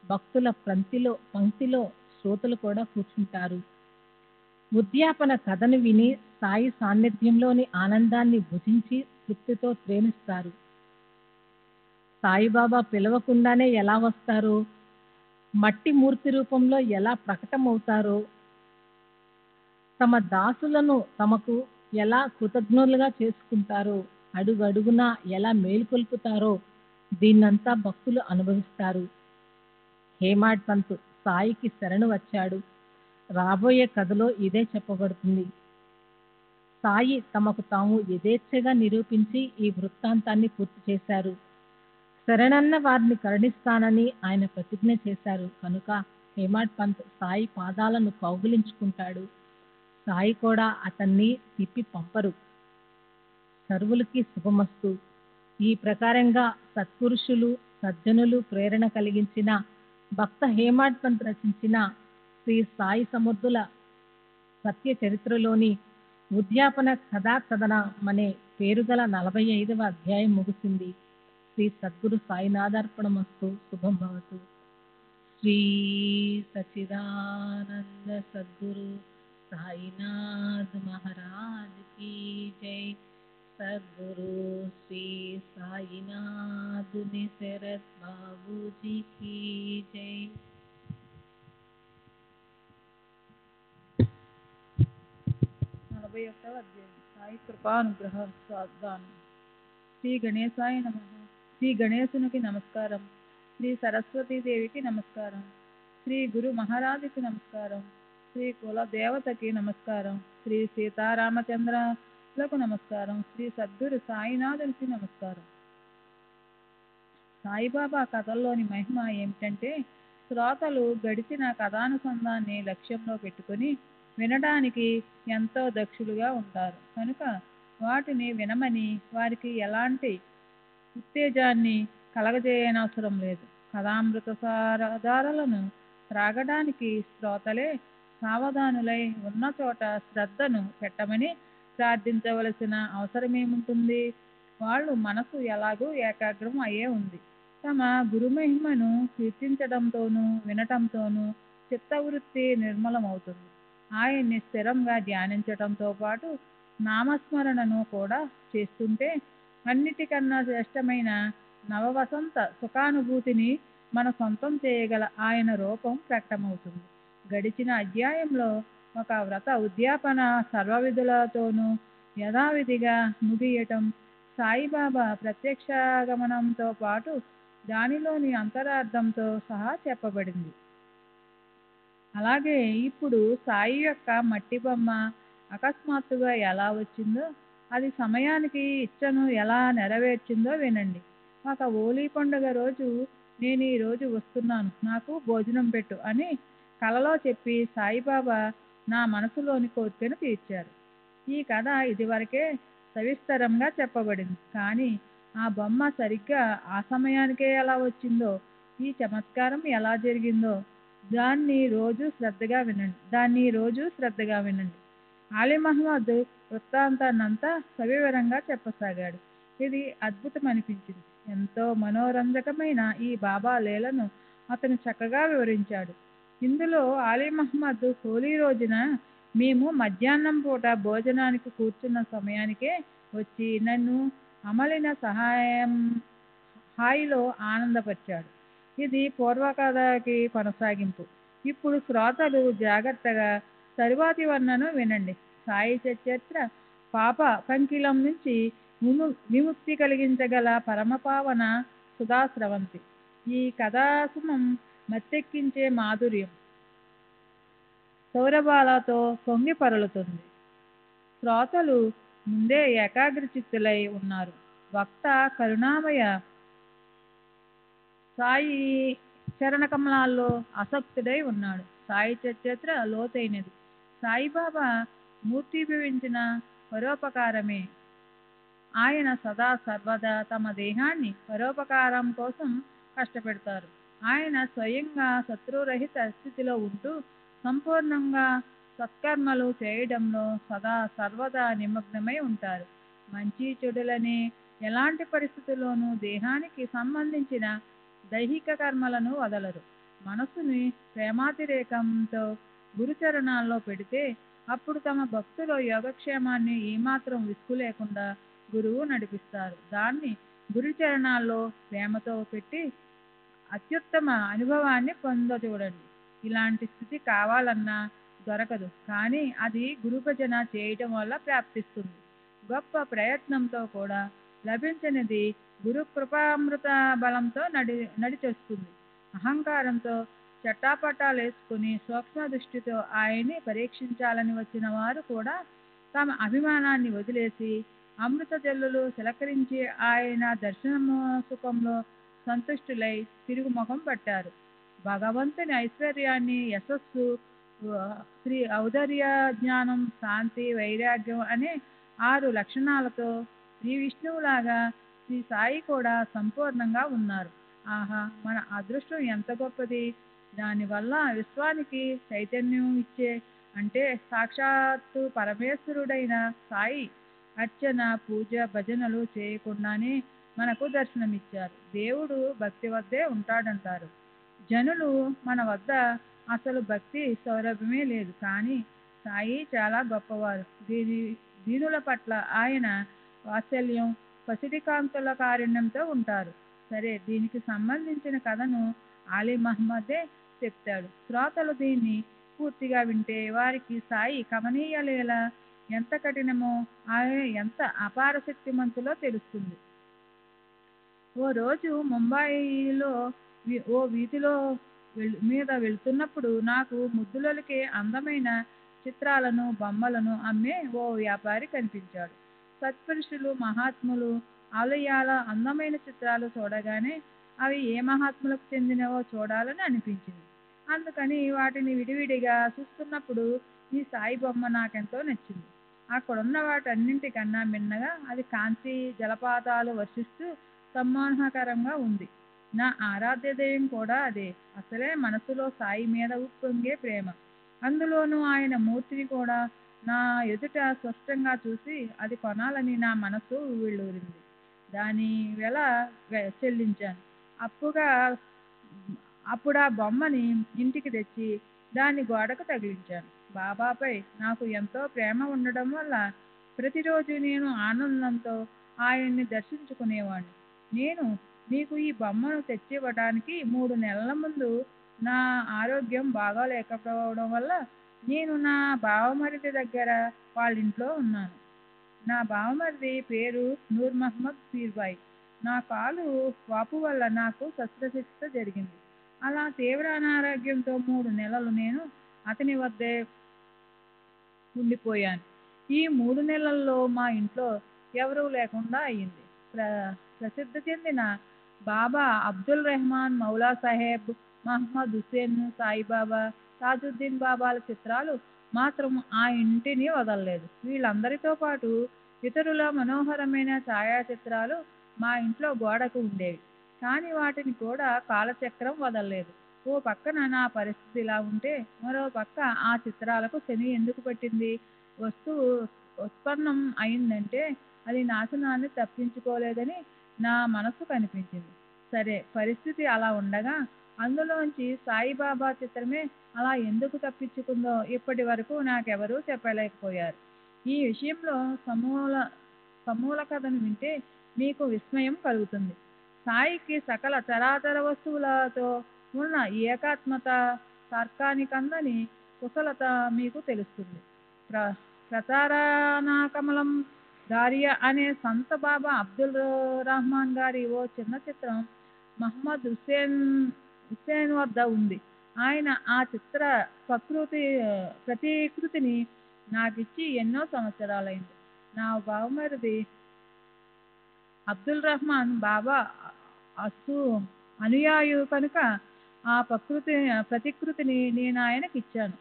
భక్తుల పంక్తిలో శ్రోతలు కూడా కూర్చుంటారు. ఉద్యాపన కథను విని సాయి సాన్నిధ్యంలోని ఆనందాన్ని భుజించి తృప్తితో ప్రేమిస్తారు. సాయిబాబా పిలవకుండానే ఎలా వస్తారో, మట్టి మూర్తి రూపంలో ఎలా ప్రకటమవుతారో, తమ దాసులను తమకు ఎలా కృతజ్ఞులుగా చేసుకుంటారో, అడుగడుగునా ఎలా మేలుకొల్పుతారో దీన్నంతా భక్తులు అనుభవిస్తారు. హేమాడ్ పంత్ సాయికి శరణు వచ్చాడు. రాబోయే కథలో ఇదే చెప్పబడుతుంది. సాయి తమకు తాము యథేచ్ఛగా నిరూపించి ఈ వృత్తాంతాన్ని పూర్తి చేశారు. శరణన్న వారిని కరుణిస్తానని ఆయన ప్రతిజ్ఞ చేశారు. కనుక హేమాడ్ పంత్ సాయి పాదాలను కౌగిలించుకుంటాడు. సాయి కూడా అతన్ని తిప్పి పంపరు. సర్వులకి శుభమస్తు. ఈ ప్రకారంగా సత్పురుషులు సజ్జనులు ప్రేరణ కలిగించిన భక్త హేమాడ్ పంత్ రచించిన శ్రీ సాయి సమర్థుల సత్య చరిత్రలోని ఉద్యాపన కథా కథనమనే పేరుగల 45వ అధ్యాయం ముగిసింది. శ్రీ సద్గురు సాయినాథార్పణమస్తు. శుభం భవతు. శ్రీ సచిదానంద సద్గురు సాయినాథ్ మహారాజ్ की जय. सद्गुरु श्री साईनाथ निसरत बाबू जी की जय. అధ్యాయం సాయి కృపానుగ్రహ సాధన. శ్రీ గణేశాయ నమః. శ్రీ గణేశునికి నమస్కారం. శ్రీ సరస్వతీదేవికి నమస్కారం. శ్రీ గురు మహారాజుకి నమస్కారం. శ్రీ కుల దేవతకి నమస్కారం. శ్రీ సీతారామచంద్రులకు నమస్కారం. శ్రీ సద్గురు సాయినాథునికి నమస్కారం. సాయిబాబా కథల్లోని మహిమ ఏమిటంటే, శ్రోతలు గడిచిన కథానుసంధాన్ని లక్ష్యంలో పెట్టుకుని వినడానికి ఎంతో దక్షులుగా ఉంటారు. కనుక వాటిని వినమని వారికి ఎలాంటి ఉత్తేజాన్ని కలగజేయనవసరం లేదు. కథామృత సారాలను త్రాగడానికి శ్రోతలే సావధానులై ఉన్న చోట శ్రద్ధను పెట్టమని ప్రార్థించవలసిన అవసరమేముంటుంది? వాళ్ళు మనసు ఎలాగూ ఏకాగ్రం అయ్యే ఉంది. తమ గురుమహిమను కీర్తించడంతోనూ వినటంతోనూ చిత్తవృత్తి నిర్మలమవుతుంది. ఆయన్ని స్థిరంగా ధ్యానించటంతో పాటు నామస్మరణను కూడా చేస్తుంటే అన్నిటికన్నా శ్రేష్టమైన నవవసంత సుఖానుభూతిని మన సొంతం చేయగల ఆయన రూపం ప్రకటమవుతుంది. గడిచిన అధ్యాయంలో ఒక వ్రత ఉద్యాపన సర్వవిధులతోనూ యథావిధిగా ముగియటం సాయిబాబా ప్రత్యక్షాగమనంతో పాటు దానిలోని అంతరార్థంతో సహా చెప్పబడింది. అలాగే ఇప్పుడు సాయి యొక్క మట్టి బొమ్మ అకస్మాత్తుగా ఎలా వచ్చిందో, అది సమయానికి ఇచ్చను ఎలా నెరవేర్చిందో వినండి. ఒక హోలీ పండుగ రోజు నేను ఈ రోజు వస్తున్నాను, నాకు భోజనం పెట్టు అని కలలో చెప్పి సాయిబాబా నా మనసులోని కోరికను తీర్చారు. ఈ కథ ఇదివరకే సవిస్తరంగా చెప్పబడింది. కానీ ఆ బొమ్మ సరిగ్గా ఆ సమయానికే ఎలా వచ్చిందో, ఈ చమత్కారం ఎలా జరిగిందో దాన్ని రోజు శ్రద్ధగా వినండి. ఆలీ మహమ్మద్ వృత్తాంతాన్నంతా సవివరంగా చెప్పసాగాడు. ఇది అద్భుతం అనిపించింది. ఎంతో మనోరంజకమైన ఈ బాబా లీలను అతను చక్కగా వివరించాడు. ఇందులో ఆలీ మహమ్మద్ హోలీ రోజున మేము మధ్యాహ్నం పూట భోజనానికి కూర్చున్న సమయానికే వచ్చి నన్ను అమలిన హాయిలో ఆనందపరిచాడు. ఇది పూర్వకథకి కొనసాగింపు. ఇప్పుడు శ్రోతలు జాగ్రత్తగా తరువాతి వర్ణను వినండి. సాయి చరిత్ర పాప పంకిలం నుంచి విముక్తి కలిగించగల పరమపావన సుధాస్రవంతి. ఈ కథాసుమం మత్తెక్కించే మాధుర్యం సౌరభాలతో పొంగి పొరలుతుంది. శ్రోతలు ముందే ఏకాగ్రచిత్తులై ఉన్నారు. వక్త కరుణామయ సాయి చరణకమలాల్లో ఆసక్తుడై ఉన్నాడు. సాయి చరిత్ర లోతైనది. సాయిబాబా మూర్తీభవించిన పరోపకారమే. ఆయన సదా సర్వదా తమ దేహాన్ని పరోపకారం కోసం కష్టపెడతారు. ఆయన స్వయంగా శత్రురహిత స్థితిలో ఉంటూ సంపూర్ణంగా సత్కర్మలు చేయడంలో సదా సర్వదా నిమగ్నమై ఉంటారు. మంచి చెడులనే ఎలాంటి పరిస్థితుల్లోనూ దేహానికి సంబంధించిన దైహిక కర్మలను వదలరు. మనసుని ప్రేమాతిరేకంతో గురుచరణాల్లో పెడితే అప్పుడు తమ భక్తుల యోగక్షేమాన్ని ఏమాత్రం విసుగు లేకుండా గురువు నడిపిస్తారు. దాన్ని గురుచరణాల్లో ప్రేమతో పెట్టి అత్యుత్తమ అనుభవాన్ని పొందచూడండి. ఇలాంటి స్థితి కావాలన్నా దొరకదు, కానీ అది గురుభజన చేయటం వల్ల ప్రాప్తిస్తుంది. గొప్ప ప్రయత్నంతో కూడా లభించనిది గురు కృపామృత బలంతో నడిచొస్తుంది. అహంకారంతో చట్టాపట్టాలేసుకుని సూక్ష్మ దృష్టితో ఆయన్ని పరీక్షించాలని వచ్చిన వారు కూడా తమ అభిమానాన్ని వదిలేసి అమృత జల్లులు తిలకరించి ఆయన దర్శనము సుఖంలో సంతుష్టులై తిరుగుముఖం పట్టారు. భగవంతుని ఐశ్వర్యాన్ని, యశస్సు, శ్రీ ఔదర్య, జ్ఞానం, శాంతి, వైరాగ్యం అనే 6 లక్షణాలతో శ్రీ విష్ణువులాగా శ్రీ సాయి కూడా సంపూర్ణంగా ఉన్నారు. ఆహా, మన అదృష్టం ఎంత గొప్పది! దానివల్ల విశ్వానికి చైతన్యం ఇచ్చే, అంటే సాక్షాత్తు పరమేశ్వరుడైన సాయి అర్చన, పూజ, భజనలు చేయకుండానే మనకు దర్శనమిచ్చారు. దేవుడు భక్తి వద్దే ఉంటాడంటారు జనులు. మన వద్ద అసలు భక్తి సౌరభ్యమే లేదు. కానీ సాయి చాలా గొప్పవారు. దీనుల పట్ల ఆయన వాత్సల్యం, పసిడి కాంతుల కారుణ్యంతో ఉంటారు. సరే, దీనికి సంబంధించిన కథను ఆలీ మహమ్మదే చెప్తాడు. శ్రోతలు దీన్ని పూర్తిగా వింటే వారికి సాయి కమనీయ లీల ఎంత కఠినమో, ఆయన ఎంత అపార శక్తిమంతులో తెలుస్తుంది. ఓ రోజు ముంబాయిలో ఓ వీధిలో మీద వెళ్తున్నప్పుడు నాకు ముద్దులకే అందమైన చిత్రాలను, బొమ్మలను అమ్మే ఓ వ్యాపారి కనిపించాడు. సత్పురుషులు, మహాత్ములు ఆలయాల అందమైన చిత్రాలు చూడగానే అవి ఏ మహాత్ములకు చెందినవో చూడాలని అనిపించింది. అందుకని వాటిని విడివిడిగా చూస్తున్నప్పుడు ఈ సాయి బొమ్మ నాకెంతో నచ్చింది. అక్కడున్న వాటన్నింటికన్నా మిన్నగా అది కాంతి జలపాతాలు వర్షిస్తూ సమ్మోహనకరంగా ఉంది. నా ఆరాధ్య దైవం కూడా అదే. అసలే మనసులో సాయి మీద ఉప్పొంగే ప్రేమ. అందులోనూ ఆయన మూర్తిని కూడా నా ఎదుట స్పష్టంగా చూసి అది కొనాలని నా మనసు ఉవ్విళ్ళూరింది. దాని వెల చెల్లించాను. అప్పుడు ఆ బొమ్మని ఇంటికి తెచ్చి దాన్ని గోడకు తగిలించాను. బాబాపై నాకు ఎంతో ప్రేమ ఉండడం వల్ల ప్రతిరోజు నేను ఆనందంతో ఆయన్ని దర్శించుకునేవాడిని. నేను నీకు ఈ బొమ్మను తెచ్చివ్వడానికి 3 నెలల ముందు నా ఆరోగ్యం బాగాలేకపోవడం వల్ల నేను నా బావమరిది దగ్గర వాళ్ళ ఇంట్లో ఉన్నాను. నా బావమరిది పేరు నూర్ మహమ్మద్ పీర్బాయ్. నా కాలు వాపు వల్ల నాకు శస్త్రచికిత్స జరిగింది. అలా తీవ్ర అనారోగ్యంతో 3 నెలలు నేను అతని వద్దే ఉండిపోయాను. ఈ 3 నెలల్లో మా ఇంట్లో ఎవరూ లేకుండా అయింది. ప్రసిద్ధి చెందిన బాబా అబ్దుల్ రెహమాన్, మౌలా సాహెబ్, మహమ్మద్ హుస్సేన్, సాయిబాబా, తాజుద్దీన్ బాబాల చిత్రాలు మాత్రం ఆ ఇంటిని వదలలేదు. వీళ్ళందరితో పాటు ఇతరుల మనోహరమైన ఛాయాచిత్రాలు మా ఇంట్లో గోడకు ఉండేవి. కానీ వాటిని కూడా కాలచక్రం వదలలేదు. ఓ పక్కన నా పరిస్థితి ఇలా ఉంటే మరో పక్క ఆ చిత్రాలకు శని ఎందుకు పట్టింది? వస్తువు ఉత్పన్నం అయిందంటే అది నాశనాన్ని తప్పించుకోలేదని నా మనసు కనిపించింది. సరే, పరిస్థితి అలా ఉండగా అందులోంచి సాయిబాబా చిత్రమే అలా ఎందుకు తప్పించుకుందో ఇప్పటి వరకు నాకెవరూ చెప్పలేకపోయారు. ఈ విషయంలో సమూల కథను వింటే మీకు విస్మయం కలుగుతుంది. సాయికి సకల చరాచర వస్తువులతో ఉన్న ఏకాత్మత, తర్కానికందని కుశలత మీకు తెలుస్తుంది. ప్రచారణాకమలం దారియా అనే సంత బాబా అబ్దుల్ రహమాన్ గారి ఓ చిన్న చిత్రం మహమ్మద్ హుస్సేన్ వద్ద ఉంది. ఆయన ఆ చిత్ర ప్రతికృతిని నాకిచ్చి ఎన్నో సంవత్సరాలైంది. నా బావమరిది అబ్దుల్ రహమాన్ బాబా అనుయాయు కనుక ఆ ప్రతికృతిని నేను ఆయనకి ఇచ్చాను.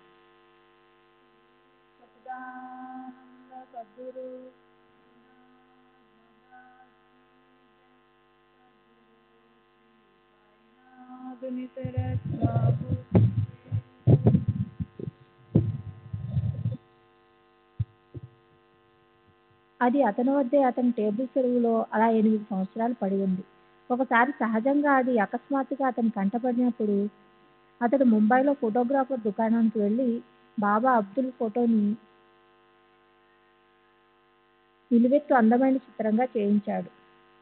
అది అతని వద్దే అతని టేబుల్ చెరువులో అలా 8 సంవత్సరాలు పడి ఉంది. ఒకసారి సహజంగా అది అకస్మాత్తుగా అతని కంటపడినప్పుడు అతడు ముంబైలో ఫోటోగ్రాఫర్ దుకాణానికి వెళ్ళి బాబా అబ్దుల్ ఫోటోని నిలువెత్తు అందమైన చిత్రంగా చేయించాడు.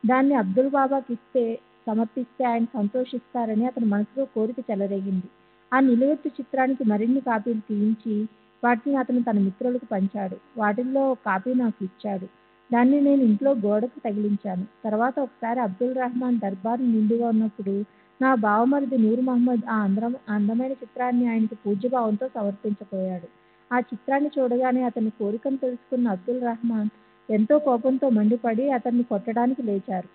దాన్ని అబ్దుల్ బాబాకి సమర్పిస్తే ఆయన సంతోషిస్తారని అతని మనసులో కోరిక చెలరేగింది. ఆ నిలువెత్తు చిత్రానికి మరిన్ని కాపీలు తీయించి వాటిని అతను తన మిత్రులకు పంచాడు. వాటిల్లో ఒక కాపీ నాకు ఇచ్చాడు. దాన్ని నేను ఇంట్లో గోడకు తగిలించాను. తర్వాత ఒకసారి అబ్దుల్ రహమాన్ దర్బారు నిండుగా ఉన్నప్పుడు నా బావమరిది నూర్ మహమ్మద్ ఆ అందమైన చిత్రాన్ని ఆయనకి పూజ్యభావంతో సమర్పించబోయాడు. ఆ చిత్రాన్ని చూడగానే అతని కోరికను తెలుసుకున్న అబ్దుల్ రహమాన్ ఎంతో కోపంతో మండిపడి అతన్ని కొట్టడానికి లేచారు.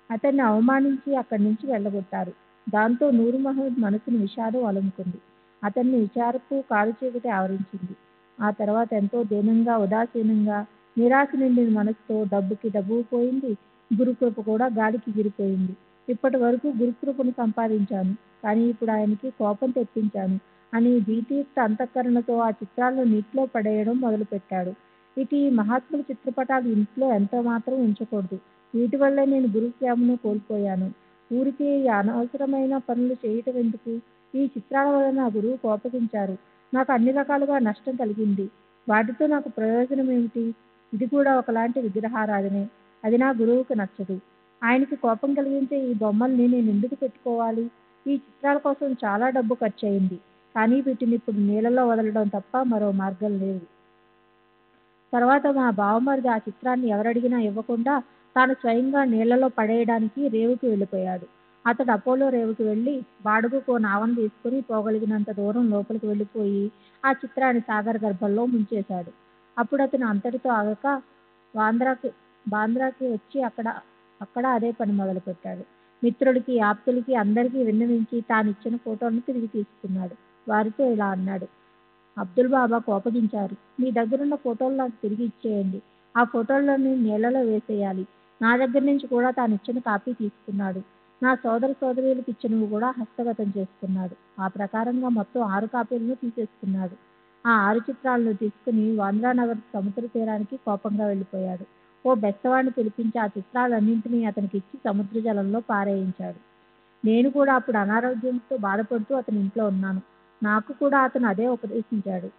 అతన్ని అవమానించి అక్కడి నుంచి వెళ్ళగొట్టారు. దాంతో నూర్ మహమ్మద్ మనసును విషాదం అలుముకుంది. అతన్ని విచారపు కారుచీకటి ఆవరించింది. ఆ తర్వాత ఎంతో దీనంగా, ఉదాసీనంగా, నిరాశ నిండిన మనసుతో డబ్బుకి డబ్బు పోయింది, గురుకృప కూడా గాలికి ఎగిరిపోయింది. ఇప్పటి వరకు గురుకృపను సంపాదించాను, కానీ ఇప్పుడు ఆయనకి కోపం తెప్పించాను అని భీతియుక్త అంతఃకరణతో ఆ చిత్రాలను నీటిలో పడేయడం మొదలుపెట్టాడు. ఇక ఈ మహాత్ముల చిత్రపటాలు ఇంట్లో ఎంత మాత్రం ఉంచకూడదు. వీటి వల్లే నేను గురు ప్రేమను కోల్పోయాను. ఊరికే ఈ అనవసరమైన పనులు చేయటం ఎందుకు? ఈ చిత్రాల వల్ల నా గురువు కోపగించారు. నాకు అన్ని రకాలుగా నష్టం కలిగింది. వాటితో నాకు ప్రయోజనం ఏమిటి? ఇది కూడా ఒకలాంటి విగ్రహారాధనే. అది నా గురువుకు నచ్చదు. ఆయనకి కోపం కలిగించే ఈ బొమ్మల్ని నేను ఎందుకు పెట్టుకోవాలి? ఈ చిత్రాల కోసం చాలా డబ్బు ఖర్చయింది. కానీ వీటిని ఇప్పుడు నీళ్ళలో వదలడం తప్ప మరో మార్గం లేదు. తర్వాత మా బావమరిది ఆ చిత్రాన్ని ఎవరడిగినా ఇవ్వకుండా తాను స్వయంగా నీళ్లలో పడేయడానికి రేవుకి వెళ్ళిపోయాడు. అతడు అపోలో రేవుకి వెళ్ళి బాడుగకు నావను తీసుకుని పోగలిగినంత దూరం లోపలికి వెళ్ళిపోయి ఆ చిత్రాన్ని సాగర గర్భంలో ముంచేశాడు. అప్పుడు అతను అంతటితో ఆగక బాంద్రాకి వచ్చి అక్కడ అదే పని మొదలుపెట్టాడు. మిత్రులకి, ఆప్తులకి అందరికీ విన్నవించి తానిచ్చిన ఫోటోలను తిరిగి తీసుకున్నాడు. వారితో ఇలా అన్నాడు: అబ్దుల్ బాబా కోపగించారు. మీ దగ్గరున్న ఫోటోలు నాకు తిరిగి ఇచ్చేయండి. ఆ ఫోటోలని నీళ్లలో వేసేయాలి. నా దగ్గర నుంచి కూడా తానిచ్చిన కాపీ తీసుకున్నాడు. నా సోదర సోదరీలకు ఇచ్చినవి కూడా హస్తగతం చేసుకున్నాడు. ఆ ప్రకారంగా మొత్తం 6 కాపీలను తీసేసుకున్నాడు. ఆ 6 చిత్రాలను తీసుకుని వాంద్రానగర్ సముద్ర తీరానికి కోపంగా వెళ్ళిపోయాడు. ఓ బెస్తవాడిని పిలిపించి ఆ చిత్రాలన్నింటినీ అతనికి ఇచ్చి సముద్ర జలంలో పారేయించాడు. నేను కూడా అప్పుడు అనారోగ్యంతో బాధపడుతూ అతని ఇంట్లో ఉన్నాను. నాకు కూడా అతను అదే ఉపదేశించాడు.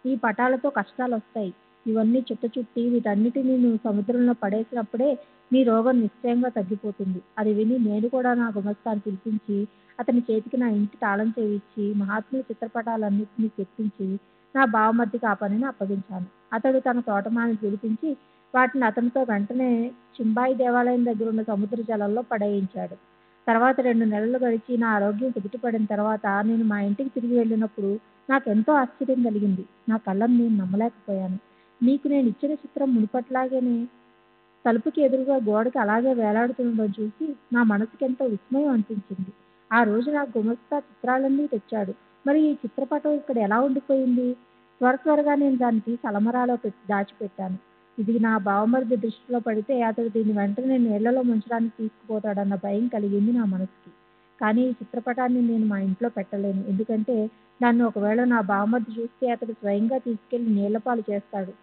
ఈ పటాలతో కష్టాలు వస్తాయి. ఇవన్నీ చుట్టి వీటన్నిటినీ నువ్వు సముద్రంలో పడేసినప్పుడే నీ రోగం నిశ్చయంగా తగ్గిపోతుంది. అది విని నేను కూడా నా గుమస్తాను పిలిపించి అతని చేతికి నా ఇంటి తాళం చెవి ఇచ్చి మహాత్ముల చిత్రపటాలన్నింటినీ తెప్పించి నా బావమరిదికి ఆ పనిని అప్పగించాను. అతడు తన తోటమాలిని పిలిపించి వాటిని అతనితో వెంటనే చింబాయి దేవాలయం దగ్గర ఉన్న సముద్ర జలాల్లో పడేయించాడు. తర్వాత 2 నెలలు గడిచి నా ఆరోగ్యం కుదుటపడిన తర్వాత నేను మా ఇంటికి తిరిగి వెళ్ళినప్పుడు నాకెంతో ఆశ్చర్యం కలిగింది. నా కళ్ళను నేను నమ్మలేకపోయాను. నీకు నేను ఇచ్చిన చిత్రం మునుపట్లాగేనే తలుపుకి ఎదురుగా గోడకి అలాగే వేలాడుతుండడం చూసి నా మనసుకెంతో విస్మయం అనిపించింది. ఆ రోజు నాకు గుమస్తా చిత్రాలన్నీ తెచ్చాడు. మరి ఈ చిత్రపటం ఇక్కడ ఎలా ఉండిపోయింది? త్వరగా నేను దాన్ని తీసి అలమరాలో దాచిపెట్టాను. ఇది నా బావమరిది దృష్టిలో పడితే అతడు దీన్ని వెంటనే నీళ్లలో ముంచడానికి తీసుకుపోతాడన్న భయం కలిగింది నా మనసుకి. కానీ ఈ చిత్రపటాన్ని నేను మా ఇంట్లో పెట్టలేను. ఎందుకంటే దాన్ని ఒకవేళ నా బావమరిది చూస్తే అతడు స్వయంగా తీసుకెళ్లి నీళ్లపాలు చేస్తాడు.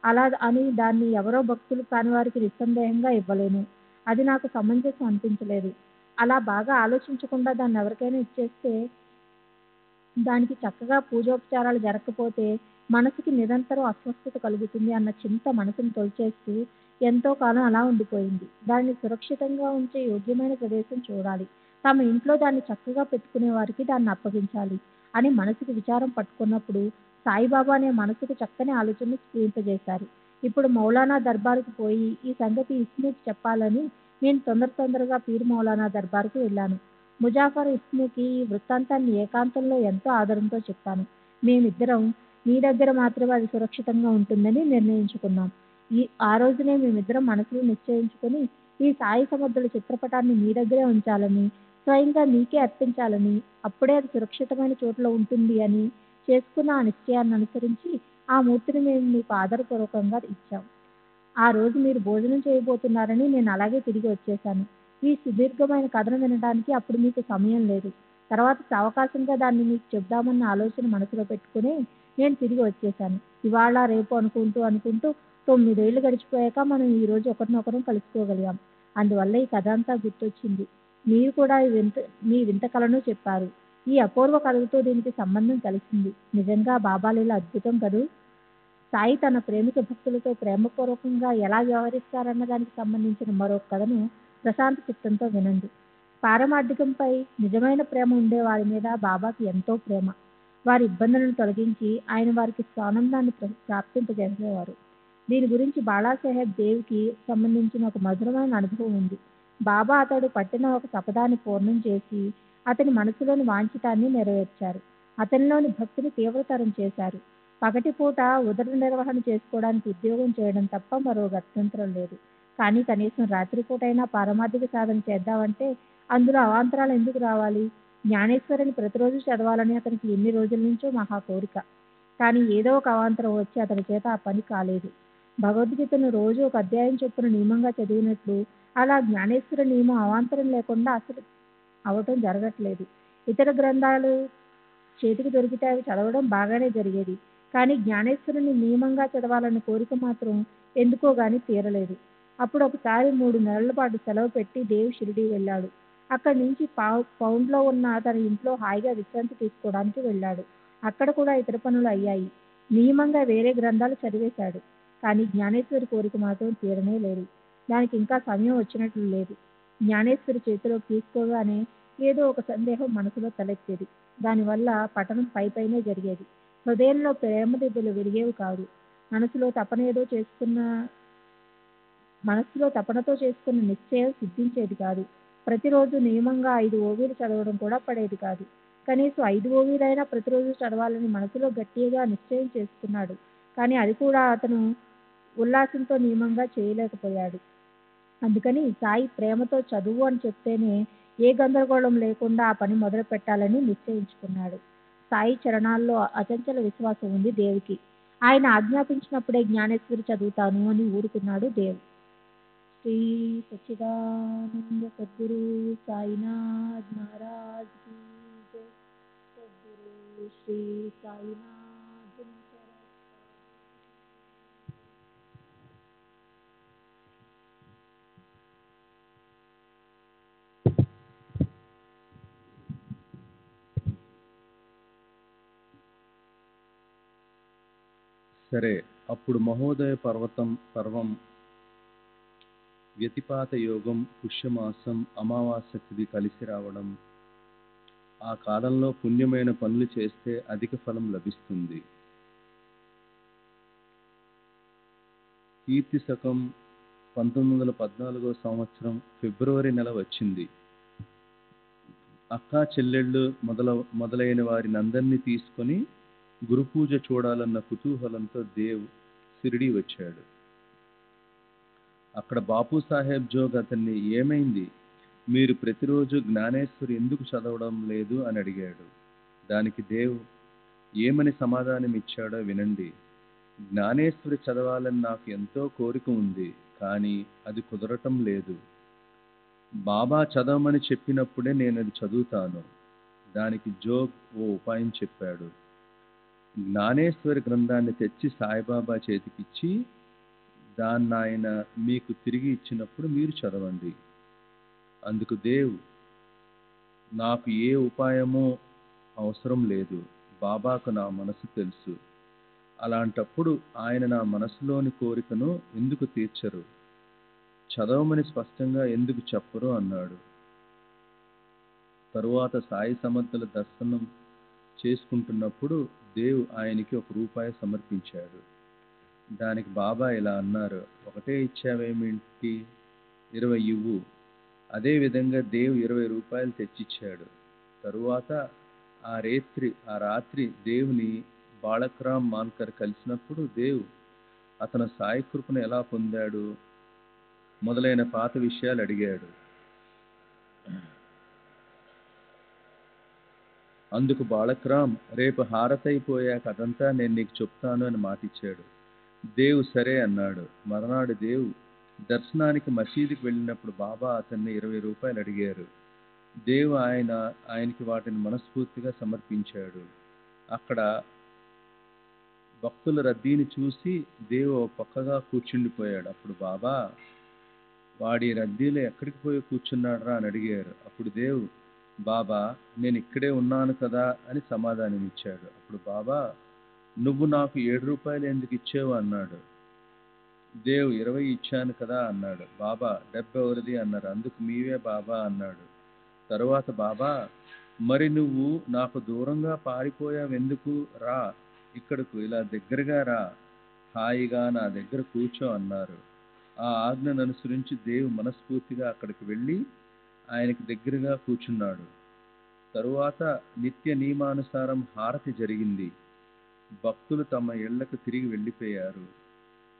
అలా అని దాన్ని ఎవరో భక్తులు కాని వారికి నిస్సందేహంగా ఇవ్వలేను. అది నాకు సమంజసం అనిపించలేదు. అలా బాగా ఆలోచించకుండా దాన్ని ఎవరికైనా ఇచ్చేస్తే దానికి చక్కగా పూజోపచారాలు జరగకపోతే మనసుకి నిరంతరం అస్వస్థత కలుగుతుంది అన్న చింత మనసును తొలిచేస్తూ ఎంతో కాలం అలా ఉండిపోయింది. దాన్ని సురక్షితంగా ఉంచే యోగ్యమైన ప్రదేశం చూడాలి. తమ ఇంట్లో దాన్ని చక్కగా పెట్టుకునే వారికి దాన్ని అప్పగించాలి అని మనసుకి విచారం పట్టుకున్నప్పుడు సాయిబాబా అనే మనసుకు చక్కని ఆలోచనలు స్ఫురింపజేశారు. ఇప్పుడు మౌలానా దర్బారుకు పోయి ఈ సంగతి ఇస్మూకి చెప్పాలని నేను తొందరగా పీర్ మౌలానా దర్బారుకు వెళ్ళాను. ముజాఫర్ ఇస్మూకి ఈ వృత్తాంతాన్ని ఏకాంతంలో ఎంతో ఆదరంతో చెప్పాను. మేమిద్దరం నీ దగ్గర మాత్రమే అది సురక్షితంగా ఉంటుందని నిర్ణయించుకున్నాం. ఆ రోజునే మేమిద్దరం మనసులో నిశ్చయించుకొని ఈ సాయి సముద్రుల చిత్రపటాన్ని మీ దగ్గరే ఉంచాలని, స్వయంగా మీకే అర్పించాలని, అప్పుడే అది సురక్షితమైన చోట్ల ఉంటుంది అని చేసుకున్న ఆ నిశ్చయాన్ని అనుసరించి ఆ మూర్తిని మేము మీకు ఆదరపూర్వకంగా ఇచ్చాం. ఆ రోజు మీరు భోజనం చేయబోతున్నారని నేను అలాగే తిరిగి వచ్చేశాను. ఈ సుదీర్ఘమైన కథను వినడానికి అప్పుడు మీకు సమయం లేదు. తర్వాత సావకాశంగా దాన్ని మీకు చెప్దామన్న ఆలోచన మనసులో పెట్టుకుని నేను తిరిగి వచ్చేశాను. ఇవాళ రేపు అనుకుంటూ 9 ఏళ్లు గడిచిపోయాక మనం ఈ రోజు ఒకరినొకరం కలుసుకోగలిగాం. అందువల్ల ఈ కథ అంతా గుర్తొచ్చింది. మీరు కూడా మీ వింత కలను చెప్పారు. ఈ అపూర్వ కథతో దీనికి సంబంధం కలిసింది. నిజంగా బాబా లీల అద్భుతం కదూ. సాయి తన ప్రేమిక భక్తులతో ప్రేమపూర్వకంగా ఎలా వ్యవహరిస్తారన్న దానికి సంబంధించిన మరో కథను ప్రశాంత చిత్తంతో వినండి. పారమార్థికంపై నిజమైన ప్రేమ ఉండే వారి మీద బాబాకి ఎంతో ప్రేమ. వారి ఇబ్బందులను తొలగించి ఆయన వారికి స్వానందాన్ని ప్రాప్తింపజేసేవారు. దీని గురించి బాళాసాహెబ్ దేవ్కి సంబంధించిన ఒక మధురమైన అనుభవం ఉంది. బాబా అతడు పట్టిన ఒక తపదాన్ని పూర్ణం చేసి అతని మనసులోని వాంఛితాన్ని నెరవేర్చారు. అతనిలోని భక్తిని తీవ్రతరం చేశారు. పగటిపూట ఉదర నిర్వహణ చేసుకోవడానికి ఉద్యోగం చేయడం తప్ప మరో గత్యంతరం లేదు. కానీ కనీసం రాత్రిపూటైనా పారమార్థిక సాధన చేద్దామంటే అందులో అవాంతరాలు ఎందుకు రావాలి? జ్ఞానేశ్వరిని ప్రతిరోజు చదవాలని అతనికి ఎన్ని రోజుల నుంచో మహా కోరిక. కానీ ఏదో ఒక అవాంతరం వచ్చి అతని చేత ఆ పని కాలేదు. భగవద్గీతను రోజు ఒక అధ్యాయం చొప్పున నియమంగా చదివినట్లు అలా జ్ఞానేశ్వర నియమం అవాంతరం లేకుండా అసలు అవటం జరగట్లేదు. ఇతర గ్రంథాలు చేతికి దొరికితే అవి చదవడం బాగానే జరిగేది. కానీ జ్ఞానేశ్వరుని నియమంగా చదవాలన్న కోరిక మాత్రం ఎందుకో గాని తీరలేదు. అప్పుడు ఒకసారి 3 నెలల పాటు సెలవు పెట్టి దేవ్ షిరిడీ వెళ్ళాడు. అక్కడి నుంచి పౌండ్లో ఉన్న తన ఇంట్లో హాయిగా విశ్రాంతి తీసుకోవడానికి వెళ్ళాడు. అక్కడ కూడా ఇతర పనులు అయ్యాయి. నియమంగా వేరే గ్రంథాలు చదివేశాడు. కానీ జ్ఞానేశ్వరి కోరిక మాత్రం తీరనే లేదు. దానికి ఇంకా సమయం వచ్చినట్లు లేదు. జ్ఞానేశ్వరి చేతిలోకి తీసుకోగానే ఏదో ఒక సందేహం మనసులో తలెత్తేది. దానివల్ల పఠనం పైనే జరిగేది. హృదయంలో ప్రేమ దిబ్బలు విరిగేవి కాదు. మనసులో తపనతో చేసుకున్న నిశ్చయం సిద్ధించేది కాదు. ప్రతిరోజు నియమంగా 5 ఓవీలు చదవడం కూడా పడేది కాదు. కనీసం 5 ఓవీలైనా ప్రతిరోజు చదవాలని మనసులో గట్టిగా నిశ్చయం చేసుకున్నాడు. కానీ అది కూడా అతను ఉల్లాసంతో నియమంగా చేయలేకపోయాడు. అందుకని సాయి ప్రేమతో చదువు అని చెప్తేనే ఏ గందరగోళం లేకుండా ఆ పని మొదలు పెట్టాలని నిశ్చయించుకున్నాడు. సాయి చరణాల్లో అచంచల విశ్వాసం ఉంది దేవ్కి. ఆయన ఆజ్ఞాపించినప్పుడే జ్ఞానేశ్వరి చదువుతాను అని ఊరుకున్నాడు దేవ్. శ్రీ సచ్చిదానంద సద్గురు సాయినాథ్ మహారాజ్ కీ జై. సద్గురు శ్రీ సాయినాథ్ సరే, అప్పుడు మహోదయ పర్వం, వ్యతిపాత యోగం, పుష్యమాసం, అమావాస్య తిథి కలిసి రావడం, ఆ కాలంలో పుణ్యమైన పనులు చేస్తే అధిక ఫలం లభిస్తుంది. కీర్తి శకం 1914 సంవత్సరం ఫిబ్రవరి నెల వచ్చింది. అక్కా చెల్లెళ్ళు మొదలైన వారిని అందరినీ తీసుకొని గురుపూజ చూడాలన్న కుతూహలంతో దేవ్ షిరిడీ వచ్చాడు. అక్కడ బాపు సాహెబ్ జోగ్ అతన్ని, ఏమైంది, మీరు ప్రతిరోజు జ్ఞానేశ్వరి ఎందుకు చదవడం లేదు అని అడిగాడు. దానికి దేవ్ ఏమని సమాధానం ఇచ్చాడో వినండి. జ్ఞానేశ్వరి చదవాలని నాకు ఎంతో కోరిక ఉంది, కానీ అది కుదరటం లేదు. బాబా చదవమని చెప్పినప్పుడే నేను అది చదువుతాను. దానికి జోగ్ ఓ ఉపాయం చెప్పాడు. జ్ఞానేశ్వరి గ్రంథాన్ని తెచ్చి సాయిబాబా చేతికిచ్చి, దాన్ని ఆయన మీకు తిరిగి ఇచ్చినప్పుడు మీరు చదవండి. అందుకు దేవ్, నాకు ఏ ఉపాయమో అవసరం లేదు, బాబాకు నా మనసు తెలుసు. అలాంటప్పుడు ఆయన నా మనసులోని కోరికను ఎందుకు తీర్చరు, చదవమని స్పష్టంగా ఎందుకు చెప్పరు అన్నాడు. తరువాత సాయి సమర్థుల దర్శనం చేసుకుంటున్నప్పుడు దేవ్ ఆయనకి ₹1 సమర్పించాడు. దానికి బాబా ఇలా అన్నారు, ఒకటే ఇచ్చావేమిటి, 20 ఇవ్వు. అదేవిధంగా దేవ్ ₹20 తెచ్చిచ్చాడు. తరువాత ఆ రాత్రి దేవుని బాళక్రామ్ మాన్కర్ కలిసినప్పుడు దేవ్ అతను సాయి కృపను ఎలా పొందాడు మొదలైన పాత విషయాలు అడిగాడు. అందుకు బాళక్రామ్, రేపు హారతైపోయాక అదంతా నేను నీకు చెప్తాను అని మాటిచ్చాడు. దేవ్ సరే అన్నాడు. మర్నాడు దేవ్ దర్శనానికి మసీదుకి వెళ్ళినప్పుడు బాబా అతన్ని ₹20 అడిగారు. దేవ్ ఆయనకి వాటిని మనస్ఫూర్తిగా సమర్పించాడు. అక్కడ భక్తుల రద్దీని చూసి దేవ్ ఓ పక్కగా కూర్చుండిపోయాడు. అప్పుడు బాబా, వాడి రద్దీలో ఎక్కడికి పోయి కూర్చున్నాడురా అని అడిగారు. అప్పుడు దేవ్, బాబా నేను ఇక్కడే ఉన్నాను కదా అని సమాధానం ఇచ్చాడు. అప్పుడు బాబా, నువ్వు నాకు ₹7 ఎందుకు ఇచ్చావు అన్నాడు. దేవ్ 20 ఇచ్చాను కదా అన్నాడు. బాబా, 70 ఎవరిది అన్నారు. అందుకు మీవే బాబా అన్నాడు. తరువాత బాబా, మరి నువ్వు నాకు దూరంగా పారిపోయావెందుకు, రా ఇక్కడకు, ఇలా దగ్గరగా రా, హాయిగా నా దగ్గర కూర్చో అన్నారు. ఆ ఆజ్ఞను అనుసరించి దేవ్ మనస్ఫూర్తిగా అక్కడికి వెళ్ళి ఆయనకి దగ్గరగా కూర్చున్నాడు. తరువాత నిత్య నియమానుసారం హారతి జరిగింది. భక్తులు తమ ఇళ్లకు తిరిగి వెళ్ళిపోయారు.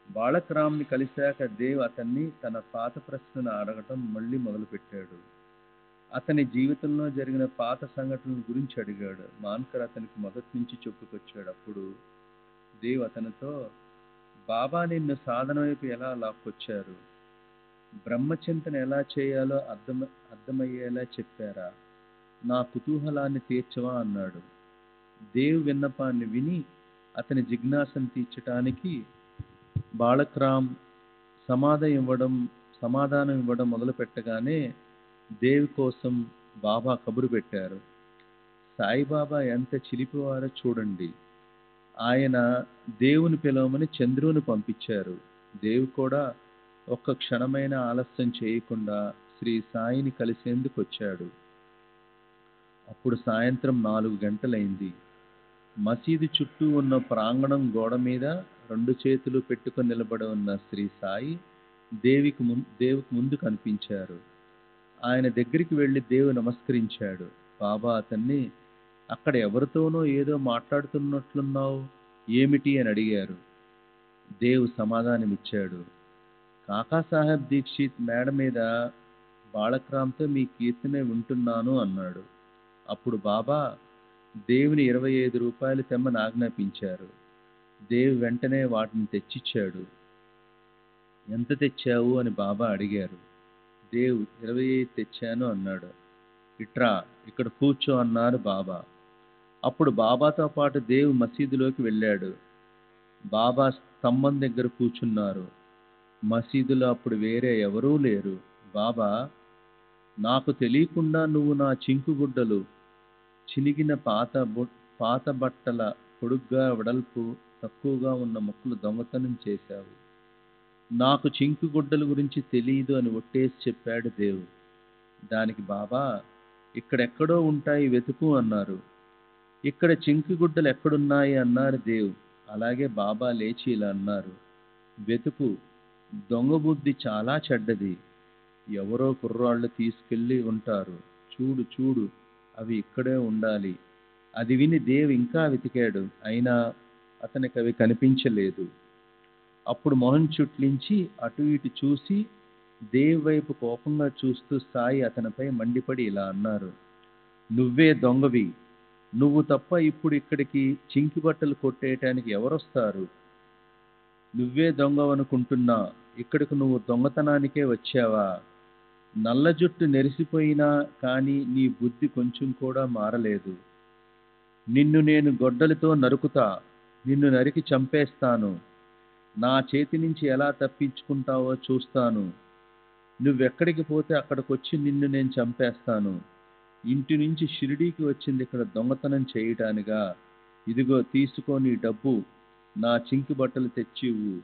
బాళక్రామ్ని కలిశాక దేవ్ అతన్ని తన పాత ప్రశ్నను అడగటం మళ్ళీ మొదలుపెట్టాడు. అతని జీవితంలో జరిగిన పాత సంఘటనల గురించి అడిగాడు. మాన్కర్ అతనికి మొదటి నుంచి చెప్పుకొచ్చాడు. అప్పుడు దేవ్ అతనితో, బాబా నిన్ను సాధన వైపు ఎలా లాక్కొచ్చారు, బ్రహ్మచింతన ఎలా చేయాలో అర్థమయ్యేలా చెప్పారా, నా కుతూహలాన్ని తీర్చవా అన్నాడు. దేవ్ విన్నపాన్ని విని అతని జిజ్ఞాసను తీర్చడానికి బాళక్రామ్ సమాధానం ఇవ్వడం మొదలు పెట్టగానే దేవ్ కోసం బాబా కబురు పెట్టారు. సాయిబాబా ఎంత చిలిపివారో చూడండి. ఆయన దేవుని పిలవమని చంద్రుని పంపించారు. దేవ్ కూడా ఒక్క క్షణమైన ఆలస్యం చేయకుండా శ్రీ సాయిని కలిసేందుకు వచ్చాడు. అప్పుడు సాయంత్రం 4 గంటలైంది. మసీదు చుట్టూ ఉన్న ప్రాంగణం గోడ మీద 2 చేతులు పెట్టుకొని నిలబడి ఉన్న శ్రీ సాయి దేవికి ముందు కనిపించారు. ఆయన దగ్గరికి వెళ్ళి దేవు నమస్కరించాడు. బాబా అతన్ని, అక్కడ ఎవరితోనో ఏదో మాట్లాడుతున్నట్లున్నావు, ఏమిటి అని అడిగారు. దేవ్ సమాధానమిచ్చాడు. కాకాసాహెబ్ దీక్షిత్ మేడ మీద బాళక్రామ్తో మీ కీర్తనే వింటున్నాను అన్నాడు. అప్పుడు బాబా దేవుని ₹25 తెమ్మని ఆజ్ఞాపించారు. దేవ్ వెంటనే వాటిని తెచ్చిచ్చాడు. ఎంత తెచ్చావు అని బాబా అడిగారు. దేవ్ 25 తెచ్చాను అన్నాడు. ఇట్రా, ఇక్కడ కూర్చో అన్నారు బాబా. అప్పుడు బాబాతో పాటు దేవ్ మసీదులోకి వెళ్ళాడు. బాబా స్తంభం దగ్గర కూర్చున్నారు. మసీదులో అప్పుడు వేరే ఎవరూ లేరు. బాబా, నాకు తెలియకుండా నువ్వు నా చింకుగుడ్డలు, చినిగిన పాత బట్టల పొడుగ్గా వెడల్పు తక్కువగా ఉన్న ముక్కలు దొంగతనం చేశావు. నాకు చింకు గుడ్డల గురించి తెలియదు అని ఒట్టేసి చెప్పాడు దేవు. దానికి బాబా, ఇక్కడెక్కడో ఉంటాయి వెతుకు అన్నారు. ఇక్కడ చింకు గుడ్డలు ఎక్కడున్నాయి అన్నారు దేవు. అలాగే బాబా లేచి ఇలా అన్నారు, వెతుకు, దొంగ బుద్ధి చాలా చెడ్డది. ఎవరో కుర్రాళ్ళు తీసుకెళ్ళి ఉంటారు. చూడు చూడు, అవి ఇక్కడే ఉండాలి. అది విని దేవ్ ఇంకా వెతికాడు, అయినా అతనికి అవి కనిపించలేదు. అప్పుడు మొహం చుట్లించి అటు ఇటు చూసి దేవ్ వైపు కోపంగా చూస్తూ సాయి అతనిపై మండిపడి ఇలా అన్నారు, నువ్వే దొంగవి. నువ్వు తప్ప ఇప్పుడు ఇక్కడికి చింకి బట్టలు కొట్టేయటానికి ఎవరొస్తారు? నువ్వే దొంగవనుకుంటున్నా, ఇక్కడికి నువ్వు దొంగతనానికే వచ్చావా? నల్ల జుట్టు నెరిసిపోయినా కానీ నీ బుద్ధి కొంచెం కూడా మారలేదు. నిన్ను నేను గొడ్డలితో నరుకుతా, నిన్ను నరికి చంపేస్తాను. నా చేతి నుంచి ఎలా తప్పించుకుంటావో చూస్తాను. నువ్వెక్కడికి పోతే అక్కడికొచ్చి నిన్ను నేను చంపేస్తాను. ఇంటి నుంచి షిరిడీకి వచ్చింది ఇక్కడ దొంగతనం చేయటానిగా? ఇదిగో తీసుకో నీ డబ్బు, నా చింకి బట్టలు తెచ్చివ్వు.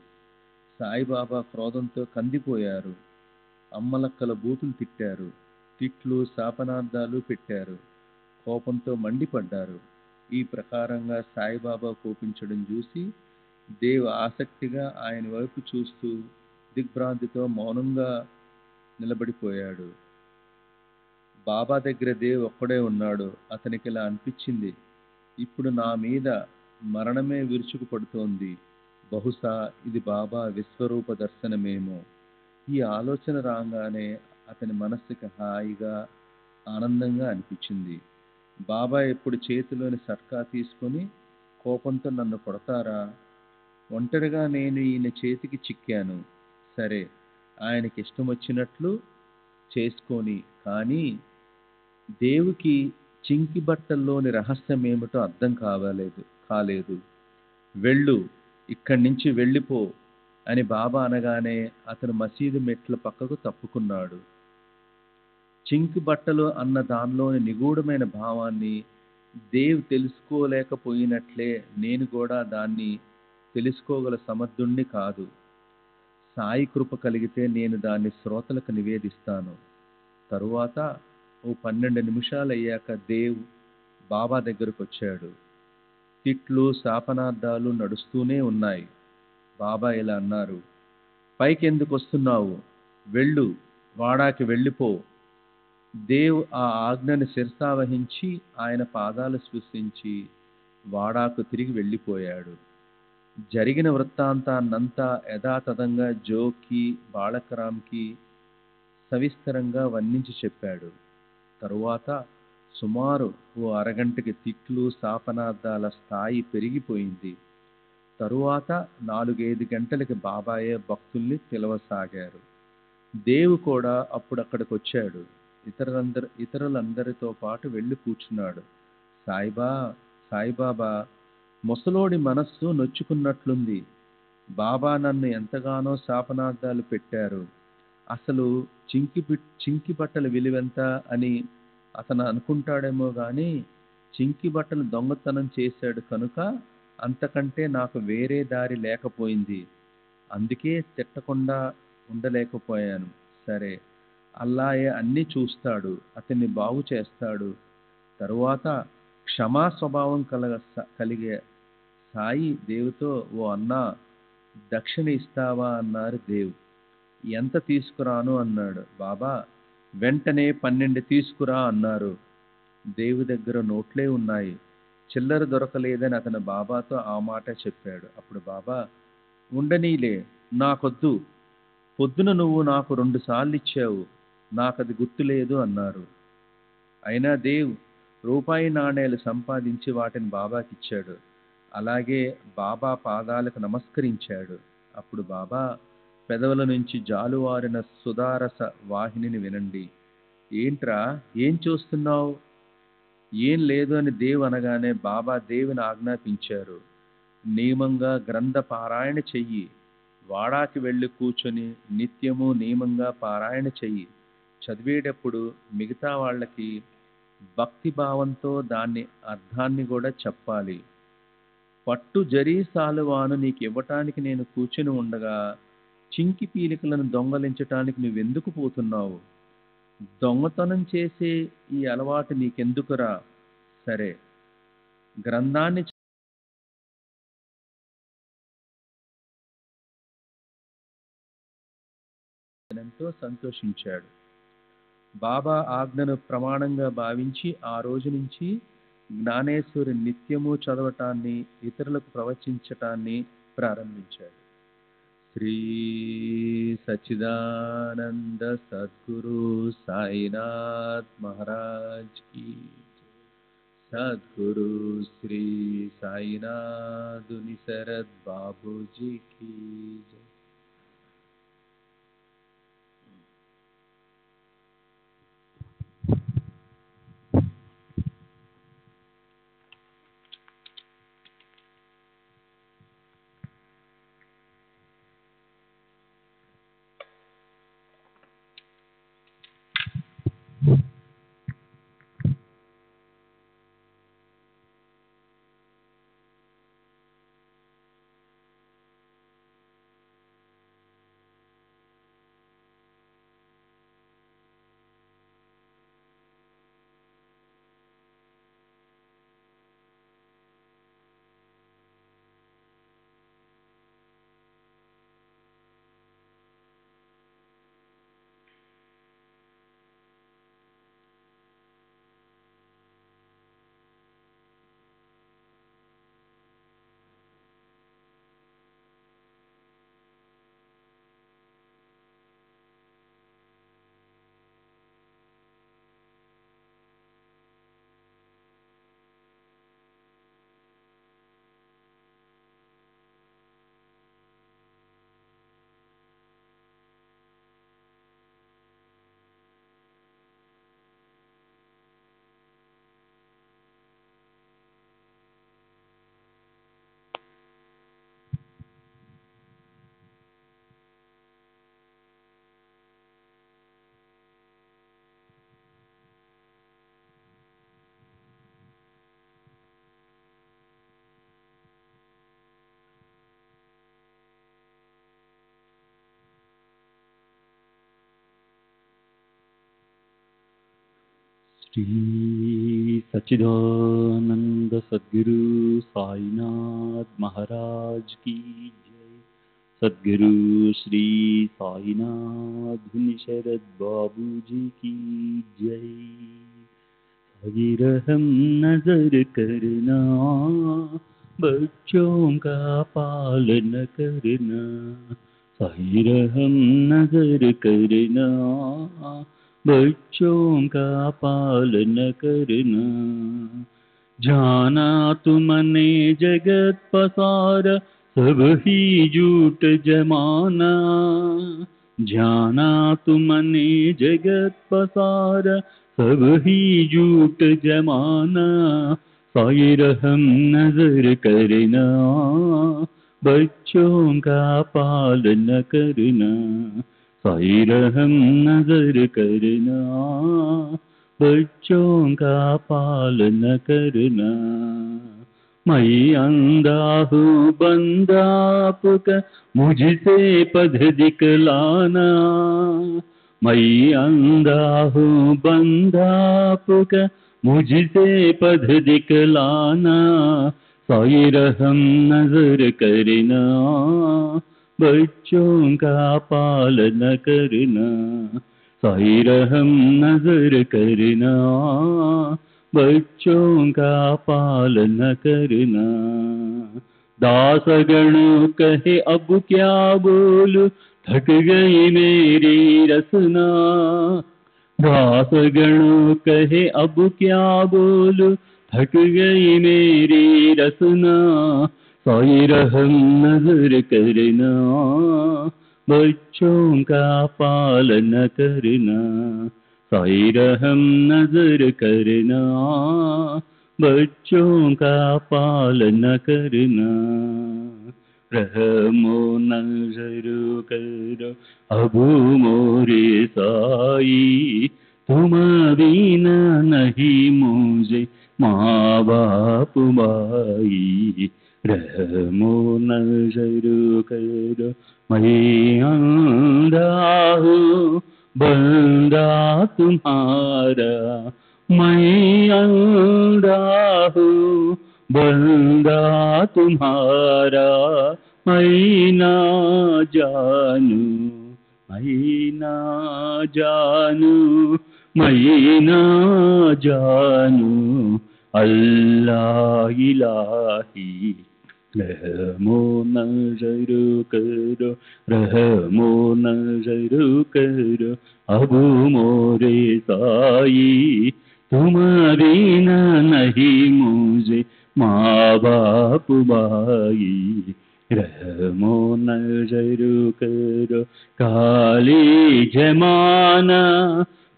సాయిబాబా క్రోధంతో కందిపోయారు. అమ్మలక్కల బూతులు తిట్టారు. తిట్లు శాపనార్థాలు పెట్టారు. కోపంతో మండిపడ్డారు. ఈ ప్రకారంగా సాయిబాబా కోపించడం చూసి దేవ్ ఆసక్తిగా ఆయన వైపు చూస్తూ దిగ్భ్రాంతితో మౌనంగా నిలబడిపోయాడు. బాబా దగ్గర దేవ్ ఒక్కడే ఉన్నాడు. అతనికి ఇలా అనిపించింది, ఇప్పుడు నా మీద మరణమే విరుచుకు పడుతోంది. బహుశా ఇది బాబా విశ్వరూప దర్శనమేమో. ఈ ఆలోచన రాగానే అతని మనస్సుకి హాయిగా ఆనందంగా అనిపించింది. బాబా ఇప్పుడు చేతిలోని సర్కా తీసుకొని కోపంతో నన్ను కొడతారా? ఒంటరిగా నేను ఈయన చేతికి చిక్కాను. సరే, ఆయనకి ఇష్టం వచ్చినట్లు చేసుకొని, కానీ దేవుకి చింకి బట్టల్లోని రహస్యం ఏమిటో అర్థం కాలేదు. వెళ్ళు, ఇక్కడి నుంచి వెళ్ళిపో అని బాబా అనగానే అతను మసీదు మెట్ల పక్కకు తప్పుకున్నాడు. చింకి బట్టలు అన్న దానిలోని నిగూఢమైన భావాన్ని దేవ్ తెలుసుకోలేకపోయినట్లే నేను కూడా దాన్ని తెలుసుకోగల సమర్థుణ్ణి కాదు. సాయి కృప కలిగితే నేను దాన్ని శ్రోతలకు నివేదిస్తాను. తరువాత ఓ 12 నిమిషాలు అయ్యాక దేవ్ బాబా దగ్గరకు వచ్చాడు. తిట్లు శాపనార్థాలు నడుస్తూనే ఉన్నాయి. బాబా ఇలా అన్నారు, పైకి ఎందుకు వస్తున్నావు? వెళ్ళు, వాడాకి వెళ్ళిపో. దేవ్ ఆ ఆజ్ఞను శిరసావహించి ఆయన పాదాలు స్పృశించి వాడాకు తిరిగి వెళ్ళిపోయాడు. జరిగిన వృత్తాంతాన్నంతా యథాతథంగా జోకి బాళకరాంకి సవిస్తరంగా వర్ణించి చెప్పాడు. తరువాత సుమారు ఓ అరగంటకి తిట్లు శాపనార్థాల స్థాయి పెరిగిపోయింది. తరువాత 4-5 గంటలకి బాబాయే భక్తుల్ని పిలవసాగారు. దేవు కూడా అప్పుడు అక్కడికి వచ్చాడు. ఇతరులందరితో పాటు వెళ్ళి కూర్చున్నాడు. సాయిబాబా, ముసలోడి మనస్సు నొచ్చుకున్నట్లుంది. బాబా నన్ను ఎంతగానో శాపనార్థాలు పెట్టారు. అసలు చింకి బట్టల విలువెంత అని అతను అనుకుంటాడేమో గాని చింకి బట్టలు దొంగతనం చేశాడు కనుక అంతకంటే నాకు వేరే దారి లేకపోయింది. అందుకే తిట్టకుండా ఉండలేకపోయాను. సరే, అల్లాయే అన్నీ చూస్తాడు, అతన్ని బాగు చేస్తాడు. తరువాత క్షమా స్వభావం కలిగే సాయి దేవుతో, ఓ అన్నా, దక్షిణ ఇస్తావా అన్నారు దేవ్. ఎంత తీసుకురాను అన్నాడు. బాబా వెంటనే 12 తీసుకురా అన్నారు. దేవు దగ్గర నోట్లే ఉన్నాయి. చిల్లర దొరకలేదని అతను బాబాతో ఆ మాట చెప్పాడు. అప్పుడు బాబా, ఉండనీలే, నాకొద్దు. పొద్దున నువ్వు నాకు 2 సార్లు ఇచ్చావు, నాకది గుర్తులేదు అన్నారు. అయినా దేవ్ రూపాయి నాణేలు సంపాదించి వాటిని బాబాకిచ్చాడు. అలాగే బాబా పాదాలకు నమస్కరించాడు. అప్పుడు బాబా పెదవుల నుంచి జాలువారిన సుధారస వాహినిని వినండి. ఏంట్రా, ఏం చూస్తున్నావు? ఏం లేదు అని దేవ్ అనగానే బాబా దేవుని ఆజ్ఞాపించారు. నియమంగా గ్రంథ పారాయణ చెయ్యి. వాడాకి వెళ్ళి కూర్చొని నిత్యము నియమంగా పారాయణ చెయ్యి. చదివేటప్పుడు మిగతా వాళ్ళకి భక్తి భావంతో దాన్ని అర్థాన్ని కూడా చెప్పాలి. పట్టు జరీ సాలువాను నీకు ఇవ్వటానికి నేను కూర్చుని ఉండగా చింకి పీలికలను దొంగలించటానికి నువ్వెందుకు పోతున్నావు? దొంగతనం చేసే ఈ అలవాటు నీకెందుకురా? సరే, గ్రంథాన్ని ఎంతో సంతోషించాడు. బాబా ఆజ్ఞను ప్రమాణంగా భావించి ఆ రోజు నుంచి జ్ఞానేశ్వరి నిత్యము చదవటాన్ని, ఇతరులకు ప్రవచించటాన్ని ప్రారంభించాడు. శ్రీ సచ్చిదానంద సద్గురు సాయినాథ్ మహారాజ్ की सद्गुरु श्री साईनाथ निसरद बाबू जी की जय। श्री सच्चिदानंद सद्गुरु साईनाथ महाराज की जय। सद्गुरु श्री साईनाथ शरद बाबू जी की जय। साई रहम नजर करना, बच्चों का पालन करना। साई रहम नजर करना, बच्चों का पालन करना। जाना तुमने जगत पसारा, सब ही झूठ जमाना। जाना तुमने जगत पसारा, सब ही झूठ जमाना। साई रहम नजर करना, बच्चों का पालन करना। साई रहम नजर करना, बच्चों का पालन करना। मैं अंधा हूँ बंदा आपका, मुझसे पद दिखलाना। मैं अंधा हूँ बंदा आपका, मुझसे पद दिखलाना। साई रहम नजर करना, बच्चों का पालन करना। साई रहम नजर करना, बच्चों का पालन करना। दासगण कहे अब क्या बोलूं, थक गई मेरी रसना। दासगण कहे अब क्या बोलूं, थक गई मेरी रसना। साई रहम नजर करना, बच्चों का पालन करना। साई रहम नजर करना, बच्चों का पालन करना। रहमो नजर करो अब मोरे साई, तुम बिना नहीं मुझे माँ बाप माई। रहमो नजर करो मैं अंधा हूँ बंदा तुम्हारा, मैं अंधा हूँ बंदा तुम्हारा, मैं ना जानू मैं ना जानू मैं ना जानू अल्लाह इलाही। रहमो नजर करो रहमो नजर करो अब मोरे साई, तुम बिना नहीं मुझे माँ बाप भाई। रहमो नजर करो काली जमाना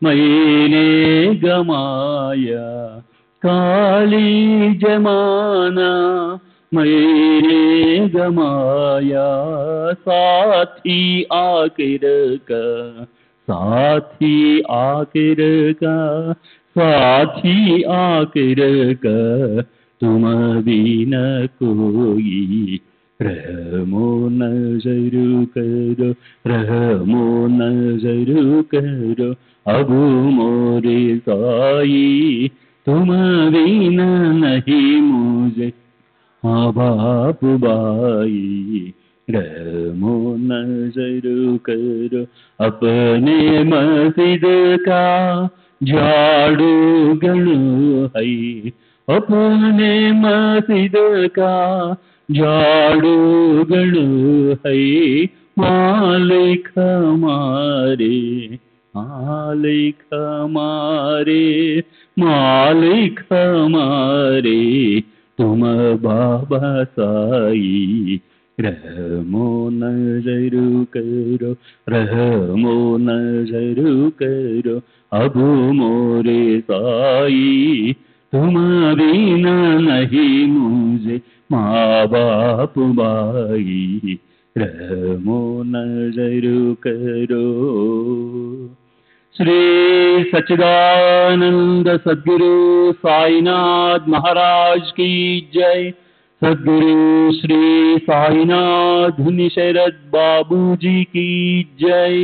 मैंने गमाया, काली जमाना मैंने गमाया, साथी आखिर का साथी आखिर का साथी आखिर का तुम बिना कोई। रहमो नजर करो रहमो नजर करो अब मोरे साई, तुम बिना नहीं मुझे माँ बाप भाई। रहमो नजर करो अपने मस्जिद का झाड़ू गणु है, अपने मस्जिद का झाड़ू गणु है, मालिक हमारे मालिक हमारे मालिक हमारे तुम बाबा साई। रहमो नजर करो रहमो नजर करो अब मोरे साई, तुम बिना नहीं मुझे माँ बाप भाई। रहमो नजर करो। श्री सच्चिदानंद सद्गुरु साईनाथ महाराज की जय। सद्गुरु श्री साईनाथ धुनी शरद बाबू जी की जय।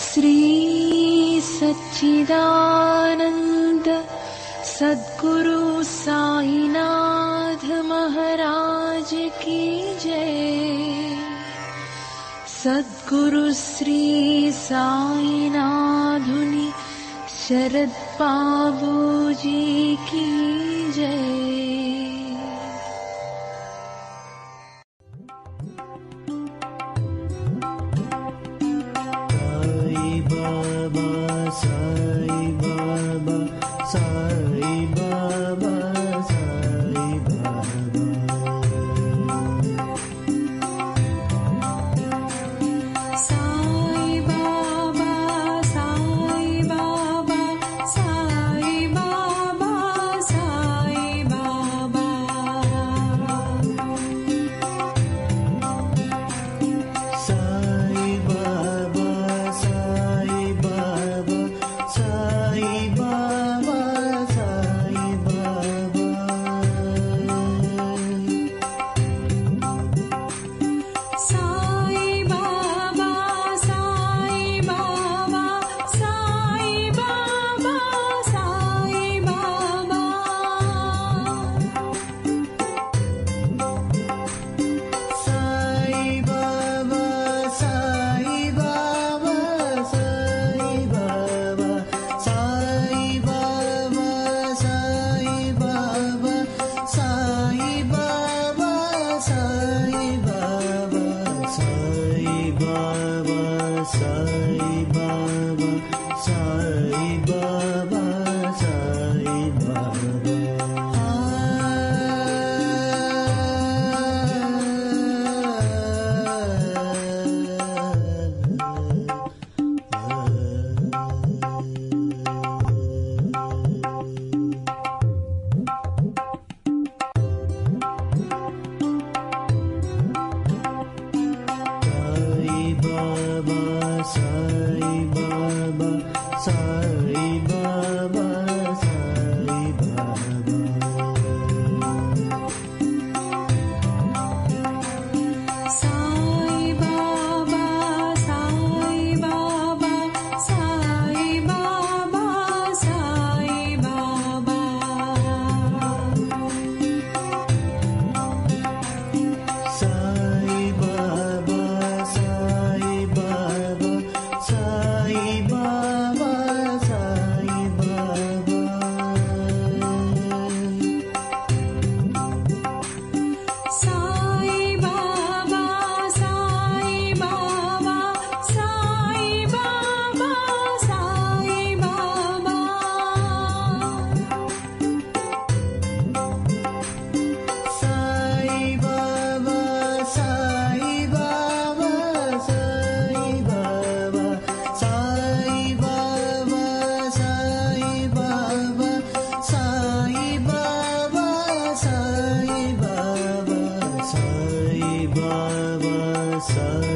श्री सच्चिदानंद सद्गुरु साईनाथ महाराज की जय। सद्गुरु श्री साईनाथुनि शरद बाबू जी की जय।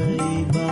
సాయి బాబా